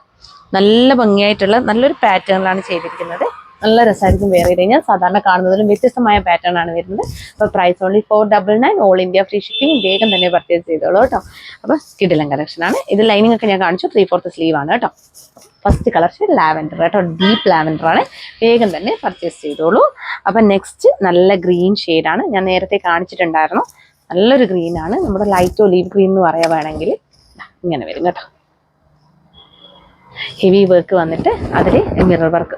നല്ല ഭംഗിയായിട്ടുള്ള നല്ലൊരു പാറ്റേണിലാണ് ചെയ്തിരിക്കുന്നത്. നല്ല രസമായിരിക്കും വെയർ ചെയ്ത് കഴിഞ്ഞാൽ. സാധാരണ കാണുന്നതിലും വ്യത്യസ്തമായ പാറ്റേൺ ആണ് വരുന്നത്. അപ്പോൾ price only 499 all India free shipping. വേഗം തന്നെ പർച്ചേസ് ചെയ്തോളൂ കേട്ടോ. അപ്പോൾ കിടിലൻ കളക്ഷനാണ്. ഇത് ലൈനിങ് ഒക്കെ ഞാൻ കാണിച്ചു. 3/4 സ്ലീവ് ആണ് കേട്ടോ. ഫസ്റ്റ് കളർ ഷെയ്ഡ് ലാവൻഡർ കേട്ടോ. ഡീപ്പ് ലാവൻഡർ ആണ്. വേഗം തന്നെ പർച്ചേസ് ചെയ്തോളൂ. അപ്പം നെക്സ്റ്റ് നല്ല ഗ്രീൻ ഷെയ്ഡാണ്. ഞാൻ നേരത്തെ കാണിച്ചിട്ടുണ്ടായിരുന്നു. നല്ലൊരു ഗ്രീനാണ്. നമ്മുടെ ലൈറ്റ് ഒലീവ് ഗ്രീൻ എന്ന് പറയാൻ വേണമെങ്കിൽ ഇങ്ങനെ വരും കേട്ടോ. ഹെവി വർക്ക് വന്നിട്ട് അതിൽ മിറർ വർക്ക്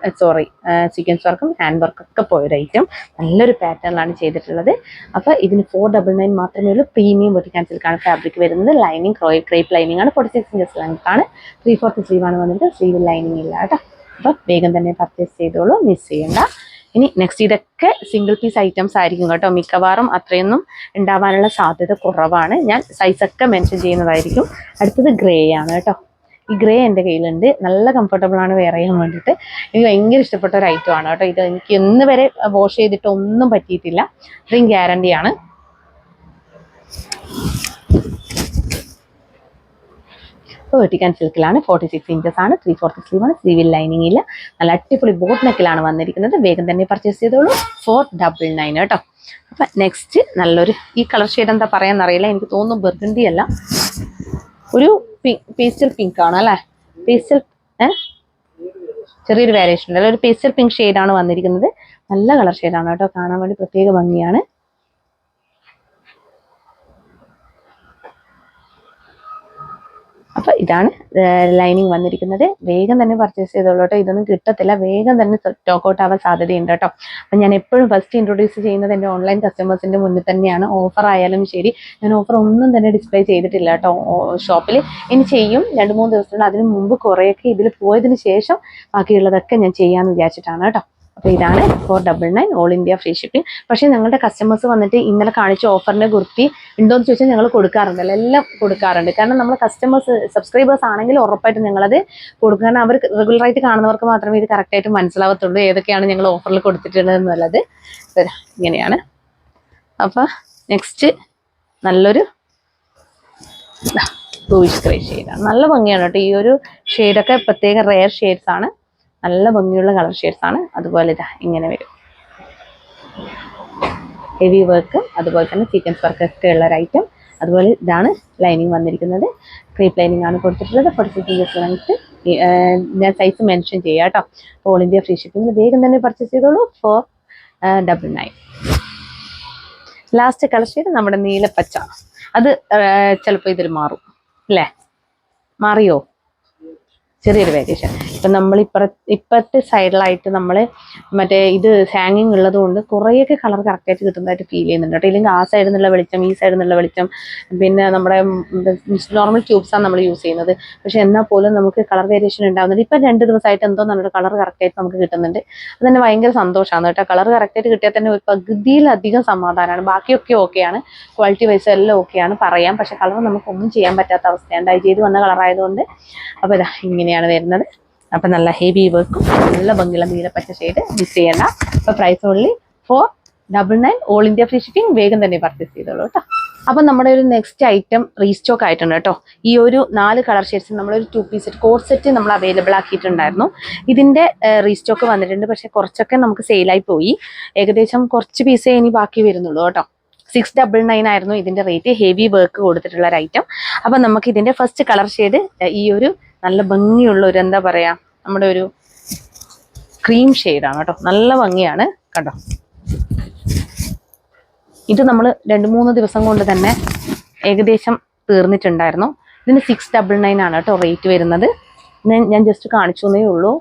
സീക്വൻസ് വർക്കും ഹാൻഡ് വർക്കൊക്കെ പോയൊരു ഐറ്റം. നല്ലൊരു പാറ്റേണിലാണ് ചെയ്തിട്ടുള്ളത്. അപ്പോൾ ഇതിന് 499 മാത്രമേ ഉള്ളൂ. പ്രീമിയം വെട്ടിക്കാൻ സിൽക്കാണ് ഫാബ്രിക് വരുന്നത്. ലൈനിങ് ക്രേപ്പ് ലൈനിങ് ആണ്. 46 ഇഞ്ചസ് ലെങ്ത് ആണ്. 3/4 സ്ലീവ് ആണ് വന്നിട്ട്. സ്ലീവിൽ ലൈനിങ് ഇല്ല കേട്ടോ. അപ്പോൾ വേഗം തന്നെ പർച്ചേസ് ചെയ്തോളൂ. മിസ് ചെയ്യണ്ട. ഇനി നെക്സ്റ്റ് ഇതൊക്കെ സിംഗിൾ പീസ് ഐറ്റംസ് ആയിരിക്കും കേട്ടോ. മിക്കവാറും അത്രയൊന്നും ഉണ്ടാവാനുള്ള സാധ്യത കുറവാണ്. ഞാൻ സൈസൊക്കെ മെൻഷൻ ചെയ്യുന്നതായിരിക്കും. അടുത്തത് ഗ്രേ ആണ് കേട്ടോ. ഈ ഗ്രേ എൻ്റെ കയ്യിലുണ്ട്. നല്ല കംഫർട്ടബിൾ ആണ് വെയർ ചെയ്യാൻ വേണ്ടിയിട്ട്. എനിക്ക് ഭയങ്കര ഇഷ്ടപ്പെട്ട ഒരു ഐറ്റം ആണ് കേട്ടോ. ഇത് എനിക്ക് ഇന്ന് വരെ വാഷ് ചെയ്തിട്ട് ഒന്നും പറ്റിയിട്ടില്ല. ഇത്രയും ഗ്യാരണ്ടിയാണ്. ഇപ്പോൾ വെട്ടിക്കാൻ സിൽക്കിലാണ്. 46 ഇഞ്ചസ് ആണ്. 3/4 സ്ലീവ് ആണ്. സ്ലീവിൽ ലൈനിങ് ഇല്ല. നല്ല അടിപൊളി ബോട്ട് നെക്കിലാണ് വന്നിരിക്കുന്നത്. വേഗം തന്നെ പർച്ചേസ് ചെയ്തോളൂ. 499 കേട്ടോ. അപ്പം നെക്സ്റ്റ് നല്ലൊരു ഈ കളർ ഷെയ്ഡ് എന്താ പറയാന്നറിയില്ല. എനിക്ക് തോന്നുന്നു ബർഗണ്ടി അല്ല, ഒരു പേസ്റ്റൽ പിങ്ക് ആണ് അല്ലേ. പേസ്റ്റൽ ചെറിയൊരു വേരിയേഷൻ ഉണ്ട്. ഒരു പേസ്റ്റൽ പിങ്ക് ഷെയ്ഡാണ് വന്നിരിക്കുന്നത്. നല്ല കളർ ഷെയ്ഡാണ് കേട്ടോ, കാണാൻ വേണ്ടി പ്രത്യേക ഭംഗിയാണ്. അപ്പൊ ഇതാണ് ലൈനിങ് വന്നിരിക്കുന്നത്. വേഗം തന്നെ പർച്ചേസ് ചെയ്തോളൂ കേട്ടോ, ഇതൊന്നും കിട്ടത്തില്ല, വേഗം തന്നെ സ്റ്റോക്ക് ഔട്ട് ആവാൻ സാധ്യതയുണ്ട് കേട്ടോ. അപ്പം ഞാൻ എപ്പോഴും ഫസ്റ്റ് ഇൻട്രൊഡ്യൂസ് ചെയ്യുന്നത് എൻ്റെ ഓൺലൈൻ കസ്റ്റമേഴ്സിൻ്റെ മുന്നിൽ തന്നെയാണ്. ഓഫർ ആയാലും ശരി, ഞാൻ ഓഫർ ഒന്നും തന്നെ ഡിസ്പ്ലേ ചെയ്തിട്ടില്ല കേട്ടോ ഷോപ്പിൽ. ഇനി ചെയ്യും 2-3 ദിവസത്തിനുള്ളിൽ. അതിന് മുമ്പ് കുറേയൊക്കെ ഇതിൽ പോയതിന് ശേഷം ബാക്കിയുള്ളതൊക്കെ ഞാൻ ചെയ്യാമെന്ന് വിചാരിച്ചിട്ടാണ് കേട്ടോ. അപ്പോൾ ഇതാണ് 499 ഓൾ ഇന്ത്യ ഫ്രീ ഷിപ്പിംഗ്. പക്ഷേ ഞങ്ങളുടെ കസ്റ്റമേഴ്സ് വന്നിട്ട് ഇന്നലെ കാണിച്ച ഓഫറിനെ കുറിച്ച് ഉണ്ടോയെന്ന് ചോദിച്ചാൽ ഞങ്ങൾ കൊടുക്കാറുണ്ടല്ലോ, എല്ലാം കൊടുക്കാറുണ്ട്. കാരണം നമ്മൾ കസ്റ്റമേഴ്സ് സബ്സ്ക്രൈബേഴ്സ് ആണെങ്കിൽ ഉറപ്പായിട്ടും ഞങ്ങളത് കൊടുക്കും. കാരണം അവർ റെഗുലറായിട്ട് കാണുന്നവർക്ക് മാത്രമേ ഇത് കറക്റ്റായിട്ട് മനസ്സിലാവത്തുള്ളൂ ഏതൊക്കെയാണ് ഞങ്ങൾ ഓഫറിൽ കൊടുത്തിട്ടുള്ളത് എന്നുള്ളത്. ഇങ്ങനെയാണ്. അപ്പോൾ നെക്സ്റ്റ് നല്ലൊരു ബ്ലൂയിഷ് ഗ്രേ ഷെയ്ഡാണ്. നല്ല ഭംഗിയാണ് കേട്ടോ. ഈ ഒരു ഷെയ്ഡൊക്കെ പ്രത്യേക റെയർ ഷെയ്ഡ്സ് ആണ്, നല്ല ഭംഗിയുള്ള കളർ ഷെയ്ഡ്സ് ആണ്. അതുപോലെ ഇതാ ഇങ്ങനെ വരും, ഹെവി വർക്ക്, അതുപോലെ തന്നെ സീക്വൻസ് വർക്ക് ഒക്കെ ഉള്ള ഒരു ഐറ്റം. അതുപോലെ ഇതാണ് ലൈനിങ് വന്നിരിക്കുന്നത്. ക്രീപ്പ് ലൈനിങ് ആണ് കൊടുത്തിട്ടുള്ളത്. 46 ഇഞ്ചസ് ലെങ്ത്ത്. ഞാൻ സൈസ് മെൻഷൻ ചെയ്യാം കേട്ടോ. ഓൾ ഇന്ത്യ ഫ്രീ ഷിപ്പിംഗ് വേഗം തന്നെ പർച്ചേസ് ചെയ്തോളൂ. 499. ലാസ്റ്റ് കളർ ഷെയ്ഡ് നമ്മുടെ നീലപ്പച്ച. അത് ചിലപ്പോൾ ഇതിൽ മാറും അല്ലേ? മാറിയോ? ചെറിയൊരു വേരിയേഷൻ. ഇപ്പം നമ്മൾ ഇപ്പോഴത്തെ സൈഡിലായിട്ട് നമ്മൾ മറ്റേ ഇത് ഹാങ്ങിങ് ഉള്ളത് കൊണ്ട് കുറേയൊക്കെ കളർ കറക്റ്റായിട്ട് കിട്ടുന്നതായിട്ട് ഫീൽ ചെയ്യുന്നുണ്ട് കേട്ടോ. ഇല്ലെങ്കിൽ ആ സൈഡിൽ നിന്നുള്ള വെളിച്ചം, ഈ സൈഡിൽ നിന്നുള്ള വെളിച്ചം, പിന്നെ നമ്മുടെ നോർമൽ ട്യൂബ്സാണ് നമ്മൾ യൂസ് ചെയ്യുന്നത്. പക്ഷെ എന്നാൽ പോലും നമുക്ക് കളർ വേരിയേഷൻ ഉണ്ടാകുന്നുണ്ട്. ഇപ്പം 2 ദിവസമായിട്ട് എന്തോ നമ്മുടെ കളർ കറക്റ്റായിട്ട് നമുക്ക് കിട്ടുന്നുണ്ട്. അത് തന്നെ ഭയങ്കര സന്തോഷമാണ് കേട്ടോ. കളർ കറക്റ്റായിട്ട് കിട്ടിയാൽ തന്നെ ഒരു പകുതിയിലധികം സമാധാനമാണ്. ബാക്കിയൊക്കെ ഓക്കെയാണ്, ക്വാളിറ്റി വൈസ് എല്ലാം ഓക്കെയാണ് പറയാം. പക്ഷെ കളർ നമുക്കൊന്നും ചെയ്യാൻ പറ്റാത്ത അവസ്ഥയാണ്, ഡൈ ചെയ്ത് വന്ന കളറായതുകൊണ്ട്. അപ്പോൾ ഇതാ ഇങ്ങനെയാണ് വരുന്നത്. അപ്പം നല്ല ഹെവി വർക്കും നല്ല ഭംഗിയുള്ള നീലപ്പച്ച ഷെയ്ഡ് മിസ് ചെയ്യേണ്ട. അപ്പോൾ price only 499 all India free shipping. വേഗം തന്നെ പർച്ചേസ് ചെയ്തോളൂ കേട്ടോ. അപ്പം നമ്മുടെ ഒരു നെക്സ്റ്റ് ഐറ്റം റീസ്റ്റോക്ക് ആയിട്ടുണ്ട് കേട്ടോ. ഈ ഒരു 4 കളർ ഷെയ്ഡ്സ് നമ്മളൊരു 2 പീസ് കോഡ് സെറ്റ് നമ്മൾ അവൈലബിൾ ആക്കിയിട്ടുണ്ടായിരുന്നു. ഇതിൻ്റെ റീസ്റ്റോക്ക് വന്നിട്ടുണ്ട്. പക്ഷേ കുറച്ചൊക്കെ നമുക്ക് സെയിലായി പോയി. ഏകദേശം കുറച്ച് പീസേ ഇനി ബാക്കി വരുന്നുള്ളൂ കേട്ടോ. 699 ആയിരുന്നു ഇതിൻ്റെ റേറ്റ്. ഹെവി വർക്ക് കൊടുത്തിട്ടുള്ള ഒരു ഐറ്റം. അപ്പം നമുക്ക് ഇതിൻ്റെ ഫസ്റ്റ് കളർ ഷെയ്ഡ് ഈ ഒരു നല്ല ഭംഗിയുള്ള ഒരു എന്താ പറയുക, നമ്മുടെ ഒരു ക്രീം ഷെയ്ഡാണ് കേട്ടോ. നല്ല ഭംഗിയാണ് കേട്ടോ. ഇത് നമ്മൾ 2-3 ദിവസം കൊണ്ട് തന്നെ ഏകദേശം തീർന്നിട്ടുണ്ടായിരുന്നു. ഇതിന് 699 ആണ് കേട്ടോ റേറ്റ് വരുന്നത്. ഞാൻ ജസ്റ്റ് കാണിച്ചു എന്നേ ഉള്ളൂ,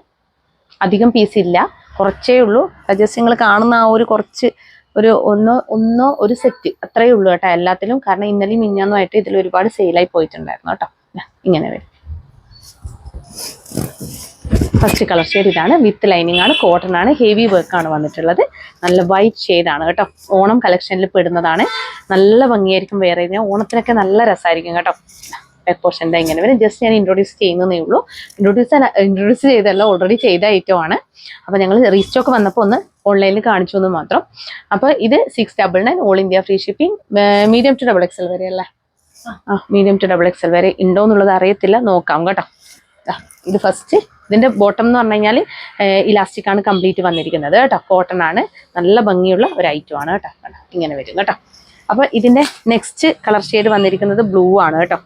അധികം പീസ് ഇല്ല, കുറച്ചേ ഉള്ളൂ. ജസ്റ്റ് നിങ്ങൾ കാണുന്ന ആ ഒരു കുറച്ച് ഒന്നോ ഒരു സെറ്റ് അത്രയേ ഉള്ളൂ കേട്ടോ എല്ലാത്തിലും. കാരണം ഇന്നലെയും മിഞ്ഞാന്നുമായിട്ട് ഇതിൽ ഒരുപാട് സെയിലായി പോയിട്ടുണ്ടായിരുന്നു കേട്ടോ. ഇങ്ങനെ വരും. ഫസ്റ്റ് കളർ ഷെയ്ഡ് ഇതാണ്. വിത്ത് ലൈനിങ് ആണ്, കോട്ടൺ ആണ്, ഹെവി വർക്കാണ് വന്നിട്ടുള്ളത്. നല്ല വൈറ്റ് ഷെയ്ഡാണ് കേട്ടോ. ഓണം കളക്ഷനിൽ പെടുന്നതാണ്. നല്ല ഭംഗിയായിരിക്കും വേറെ. ഓണത്തിനൊക്കെ നല്ല രസമായിരിക്കും കേട്ടോ. ബാക്ക് പോർഷൻ്റെ ഇങ്ങനെ വരും. ജസ്റ്റ് ഞാൻ ഇൻട്രൊഡ്യൂസ് ചെയ്യുന്നതേ ഉള്ളൂ. ഇൻട്രൊഡ്യൂസ് ചെയ്തല്ല, ഓൾറെഡി ചെയ്ത ഐറ്റമാണ്. അപ്പോൾ ഞങ്ങൾ റീസ്റ്റോക്ക് വന്നപ്പോൾ ഒന്ന് ഓൺലൈനിൽ കാണിച്ചു എന്ന് മാത്രം. അപ്പോൾ ഇത് 699 all India free shipping. Medium to XXL വരെ അല്ലേ? മീഡിയം ടു XXL വരെ ഉണ്ടോ എന്നുള്ളത് അറിയത്തില്ല, നോക്കാം കേട്ടോ. ഇത് ഫസ്റ്റ്. ഇതിൻ്റെ ബോട്ടം എന്ന് പറഞ്ഞു കഴിഞ്ഞാൽ ഇലാസ്റ്റിക് ആണ് കംപ്ലീറ്റ് വന്നിരിക്കുന്നത് കേട്ടോ. കോട്ടൺ ആണ്, നല്ല ഭംഗിയുള്ള ഒരു ഐറ്റം ആണ് കേട്ടോ. ഇങ്ങനെ വരും കേട്ടോ. അപ്പോൾ ഇതിൻ്റെ നെക്സ്റ്റ് കളർ ഷെയ്ഡ് വന്നിരിക്കുന്നത് ബ്ലൂ ആണ് കേട്ടോ.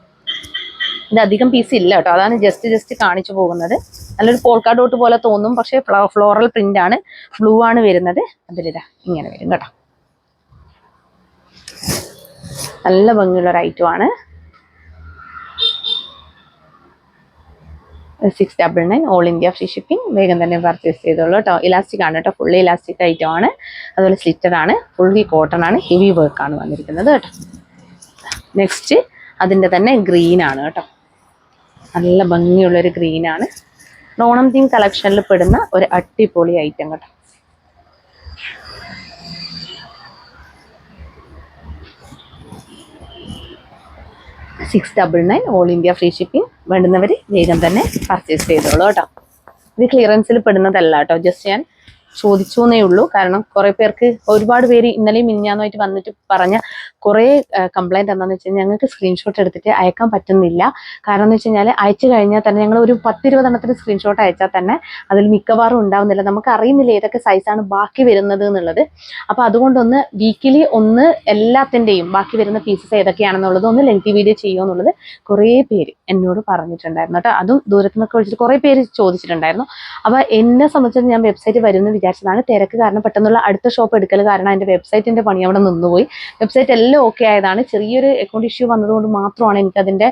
ഇത് അധികം പീസ് ഇല്ല കേട്ടോ, അതാണ് ജസ്റ്റ് കാണിച്ചു പോകുന്നത്. നല്ലൊരു പോൾക്കാ ഡോട്ട് പോലെ തോന്നും, പക്ഷേ ഫ്ലോറൽ പ്രിന്റ് ആണ്. ബ്ലൂ ആണ് വരുന്നത്. അതിലിതാ ഇങ്ങനെ വരും കേട്ടോ. നല്ല ഭംഗിയുള്ള ഒരു ഐറ്റം ആണ്. 699 ഓൾ ഇന്ത്യ ഫ്രീ ഷിപ്പിംഗ്. വേഗം തന്നെ പർച്ചേസ് ചെയ്തോളൂ കേട്ടോ. ഇലാസ്റ്റിക് ആണ് കേട്ടോ, ഫുള്ളി ഇലാസ്റ്റിക് ഐറ്റം ആണ്. അതുപോലെ സ്ലിറ്റഡ് ആണ്, ഫുള്ളി കോട്ടൺ ആണ്, ഹെവി വർക്ക് ആണ് വന്നിരിക്കുന്നത് കേട്ടോ. നെക്സ്റ്റ് അതിൻ്റെ തന്നെ ഗ്രീൻ ആണ് കേട്ടോ. നല്ല ഭംഗിയുള്ളൊരു ഗ്രീൻ ആണ്. ഓണം തീം കളക്ഷനിൽ പെടുന്ന ഒരു അടിപൊളി ഐറ്റം കേട്ടോ. $699 ഓൾ ഇന്ത്യ ഫ്രീ ഷിപ്പിംഗ്. വേണ്ടുന്നവർ വേഗം തന്നെ പർച്ചേസ് ചെയ്തോളൂ കേട്ടോ. ഇത് ക്ലിയറൻസിൽ പെടുന്നതല്ല കേട്ടോ, ജസ്റ്റ് ഞാൻ ചോദിച്ചു എന്നേ ഉള്ളൂ. കാരണം കുറെ പേർക്ക് ഒരുപാട് പേര് ഇന്നലെയും മിനിഞ്ഞാന്നുമായിട്ട് വന്നിട്ട് പറഞ്ഞ കുറേ കംപ്ലൈന്റ് എന്താണെന്ന് വെച്ച് കഴിഞ്ഞാൽ ഞങ്ങൾക്ക് സ്ക്രീൻഷോട്ട് എടുത്തിട്ട് അയക്കാൻ പറ്റുന്നില്ല. കാരണം എന്ന് വെച്ച് കഴിഞ്ഞാൽ അയച്ചു കഴിഞ്ഞാൽ തന്നെ ഞങ്ങൾ ഒരു 10-20 എണ്ണത്തിന് സ്ക്രീൻഷോട്ട് അയച്ചാൽ തന്നെ അതിൽ മിക്കവാറും ഉണ്ടാവുന്നില്ല. നമുക്ക് അറിയുന്നില്ല ഏതൊക്കെ സൈസാണ് ബാക്കി വരുന്നത് എന്നുള്ളത്. അപ്പോൾ അതുകൊണ്ടൊന്ന് വീക്കിലി ഒന്ന് എല്ലാത്തിൻ്റെയും ബാക്കി വരുന്ന പീസസ് ഏതൊക്കെയാണെന്നുള്ളത് ഒന്ന് ലെങ്തി വീഡിയോ ചെയ്യുമോ എന്നുള്ളത് കുറേ പേര് എന്നോട് പറഞ്ഞിട്ടുണ്ടായിരുന്നു കേട്ടോ. അതും ദൂരത്തു നിന്നൊക്കെ വിളിച്ചിട്ട് കുറേ പേര് ചോദിച്ചിട്ടുണ്ടായിരുന്നു. അപ്പോൾ എന്നെ സംബന്ധിച്ച് ഞാൻ വെബ്സൈറ്റ് വരുമെന്ന് വിചാരിച്ചതാണ്. തിരക്ക് കാരണം പെട്ടെന്നുള്ള അടുത്ത ഷോപ്പ് എടുക്കൽ കാരണം എൻ്റെ വെബ്സൈറ്റിൻ്റെ പണി അവിടെ നിന്നുപോയി. വെബ്സൈറ്റ് എല്ലാം ഓക്കെ ആയതാണ്. ചെറിയൊരു അക്കൗണ്ട് ഇഷ്യൂ വന്നതുകൊണ്ട് മാത്രമാണ് എനിക്കതിൻ്റെ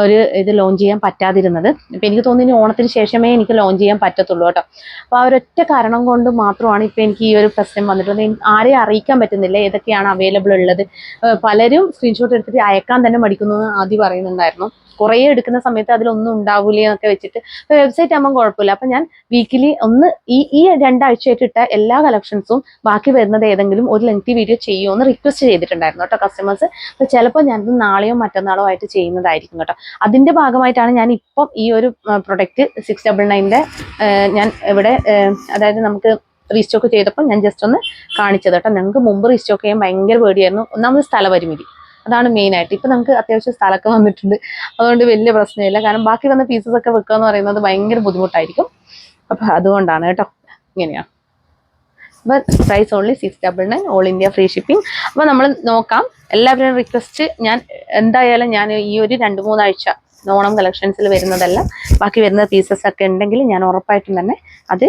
ഒരു ഇത് ലോഞ്ച് ചെയ്യാൻ പറ്റാതിരുന്നത്. ഇപ്പം എനിക്ക് തോന്നുന്നു ഓണത്തിന് ശേഷമേ എനിക്ക് ലോഞ്ച് ചെയ്യാൻ പറ്റത്തുള്ളൂ കേട്ടോ. അപ്പോൾ ആ ഒരൊറ്റ കാരണം കൊണ്ട് മാത്രമാണ് ഇപ്പോൾ എനിക്ക് ഈ ഒരു പ്രശ്നം വന്നിട്ടുള്ളത്. ആരെയും അറിയിക്കാൻ പറ്റുന്നില്ല ഏതൊക്കെയാണ് അവൈലബിൾ ഉള്ളത്. പലരും സ്ക്രീൻഷോട്ട് എടുത്തിട്ട് അയക്കാൻ തന്നെ മടിക്കുന്നു എന്ന് ആദ്യം പറയുന്നുണ്ടായിരുന്നു. കുറേ എടുക്കുന്ന സമയത്ത് അതിലൊന്നും ഉണ്ടാവില്ലേ എന്നൊക്കെ വെച്ചിട്ട്. അപ്പോൾ വെബ്സൈറ്റ് ആകുമ്പോൾ കുഴപ്പമില്ല. അപ്പം ഞാൻ വീക്കിലി ഒന്ന് ഈ 2 ആഴ്ചയായിട്ട് ഇട്ട എല്ലാ കളക്ഷൻസും ബാക്കി വരുന്നത് ഏതെങ്കിലും ഒരു ലെങ്തി വീഡിയോ ചെയ്യുമെന്ന് റിക്വസ്റ്റ് ചെയ്തിട്ടുണ്ടായിരുന്നു കേട്ടോ കസ്റ്റമേഴ്സ്. അപ്പോൾ ചിലപ്പോൾ ഞാനത് നാളെയോ മറ്റന്നാളോ ആയിട്ട് ചെയ്യുന്നതായിരിക്കും കേട്ടോ. അതിൻ്റെ ഭാഗമായിട്ടാണ് ഞാൻ ഇപ്പം ഈ ഒരു പ്രൊഡക്റ്റ് 699 ഞാൻ ഇവിടെ അതായത് നമുക്ക് റീസ്റ്റോക്ക് ചെയ്തപ്പോൾ ഞാൻ ജസ്റ്റ് ഒന്ന് കാണിച്ചത് കേട്ടോ. ഞങ്ങൾക്ക് മുമ്പ് റീസ്റ്റോക്ക് ചെയ്യാൻ ഭയങ്കര പേടിയായിരുന്നു. ഒന്നാമത് സ്ഥലപരിമിതി, അതാണ് മെയിനായിട്ട്. ഇപ്പം നമുക്ക് അത്യാവശ്യം സ്ഥലമൊക്കെ വന്നിട്ടുണ്ട്, അതുകൊണ്ട് വലിയ പ്രശ്നമില്ല. കാരണം ബാക്കി വന്ന പീസസ് ഒക്കെ വെക്കുക എന്ന് പറയുന്നത് ഭയങ്കര ബുദ്ധിമുട്ടായിരിക്കും. അപ്പം അതുകൊണ്ടാണ് കേട്ടോ ഇങ്ങനെയാണ്. അപ്പോൾ price only 699, all India free shipping. അപ്പോൾ നമ്മൾ നോക്കാം. എല്ലാവരുടെയും റിക്വസ്റ്റ് ഞാൻ എന്തായാലും ഞാൻ ഈ ഒരു 2-3 ആഴ്ച ഓണം കളക്ഷൻസിൽ വരുന്നതെല്ലാം ബാക്കി വരുന്ന പീസസ് ഒക്കെ ഉണ്ടെങ്കിൽ ഞാൻ ഉറപ്പായിട്ടും തന്നെ അത്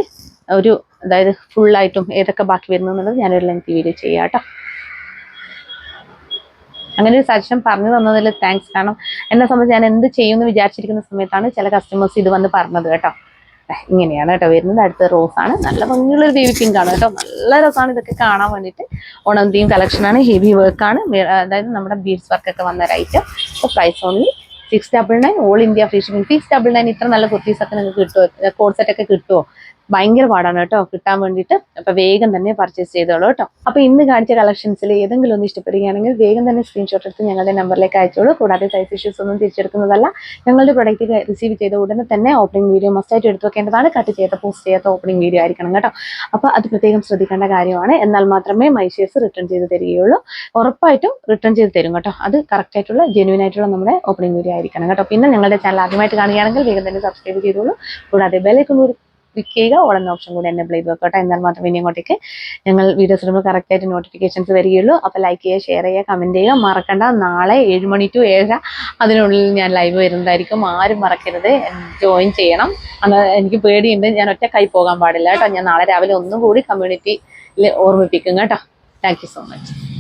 ഒരു അതായത് ഫുള്ളായിട്ടും ഏതൊക്കെ ബാക്കി വരുന്നു എന്നുള്ളത് ഞാനൊരു ലെങ്ത് വീഡിയോ ചെയ്യാം കേട്ടോ. അങ്ങനെ ഒരു സജഷൻ പറഞ്ഞു തന്നതിൽ താങ്ക്സ്. കാരണം എന്നെ സംബന്ധിച്ച് ഞാൻ എന്ത് ചെയ്യുമെന്ന് വിചാരിച്ചിരിക്കുന്ന സമയത്താണ് ചില കസ്റ്റമേഴ്സ് ഇത് വന്ന് പറഞ്ഞത് കേട്ടോ. ഇങ്ങനെയാണ് കേട്ടോ വരുന്നത്. അടുത്ത റോസ് ആണ്. നല്ല ഭംഗിയുള്ളൊരു ബേബി പിങ്ക് ആണ് കേട്ടോ. നല്ല രസമാണ് ഇതൊക്കെ കാണാൻ വേണ്ടിയിട്ട്. ഓണം തീം കളക്ഷനാണ്, ഹെവി വർക്കാണ്, അതായത് നമ്മുടെ ബീഡ്സ് വർക്കൊക്കെ വന്ന ഒരു ഐറ്റം. അപ്പോൾ price only 699, all India free shipping. 699 ഇത്ര നല്ല കുർത്തീസൊക്കെ നിങ്ങൾക്ക് കിട്ടുമോ? കോഡ് സെറ്റൊക്കെ കിട്ടുമോ? ഭയങ്കര പാടാണ് കേട്ടോ കിട്ടാൻ വേണ്ടിയിട്ട്. അപ്പോൾ വേഗം തന്നെ പർച്ചേസ് ചെയ്തോളൂ കേട്ടോ. അപ്പോൾ ഇന്ന് കാണിച്ച കളക്ഷൻസിൽ ഏതെങ്കിലും ഒന്ന് ഇഷ്ടപ്പെടുകയാണെങ്കിൽ വേഗം തന്നെ സ്ക്രീൻഷോട്ട് എടുത്ത് ഞങ്ങളുടെ നമ്പറിലേക്ക് അയച്ചോളൂ. കൂടാതെ സൈസ് ഇഷ്യൂസ് ഒന്നും തിരിച്ചെടുക്കുന്നതല്ല. ഞങ്ങളുടെ പ്രൊഡക്റ്റ് റിസീവ് ചെയ്ത ഉടനെ തന്നെ ഓപ്പണിംഗ് വീഡിയോ മസ്റ്റായിട്ട് എടുത്ത് വെക്കേണ്ടതാണ്. കട്ട് ചെയ്ത പോസ്റ്റ് ചെയ്യാത്ത ഓപ്പണിംഗ് വീഡിയോ ആയിരിക്കണം കേട്ടോ. അപ്പോൾ അത് പ്രത്യേകം ശ്രദ്ധിക്കേണ്ട കാര്യമാണ്. എന്നാൽ മാത്രമേ മൈഷേഴ്സ് റിട്ടേൺ ചെയ്ത് തരികയുള്ളൂ. ഉറപ്പായിട്ടും റിട്ടേൺ ചെയ്ത് തരും കേട്ടോ. അത് കറക്റ്റ് ആയിട്ടുള്ള ജെന്യൂൻ ആയിട്ടുള്ള നമ്മുടെ ഓപ്പണിംഗ് വീഡിയോ ആയിരിക്കണം കേട്ടോ. പിന്നെ ഞങ്ങളുടെ ചാനൽ ആദ്യമായിട്ട് കാണുകയാണെങ്കിൽ വേഗം തന്നെ സബ്സ്ക്രൈബ് ചെയ്തോളൂ. കൂടാതെ ബെല്ലൈക്കൺ കൂടി ക്ലിക്ക് ചെയ്യുക. ഓൾ ഓപ്ഷൻ കൂടി എനേബിൾ ചെയ്ത് വെക്കട്ടെ. എന്നാൽ മാത്രമേ ഇനി അങ്ങോട്ടേക്ക് ഞങ്ങൾ വീഡിയോസ് ഇടുമ്പോൾ കറക്റ്റായിട്ട് നോട്ടിഫിക്കേഷൻസ് വരികയുള്ളൂ. അപ്പോൾ ലൈക്ക് ചെയ്യുക, ഷെയർ ചെയ്യുക, കമൻറ്റ് ചെയ്യുക. മറക്കണ്ട, നാളെ 7 മണി to 7 അതിനുള്ളിൽ ഞാൻ ലൈവ് വരുന്നതായിരിക്കും. ആരും മറക്കരുത്, ജോയിൻ ചെയ്യണം. അന്ന് എനിക്ക് പേടിയുണ്ട്, ഞാൻ ഒറ്റക്കായി പോകാൻ പാടില്ല കേട്ടോ. ഞാൻ നാളെ രാവിലെ ഒന്നും കൂടി കമ്മ്യൂണിറ്റിയിൽ ഓർമ്മിപ്പിക്കും കേട്ടോ. Thank you so much.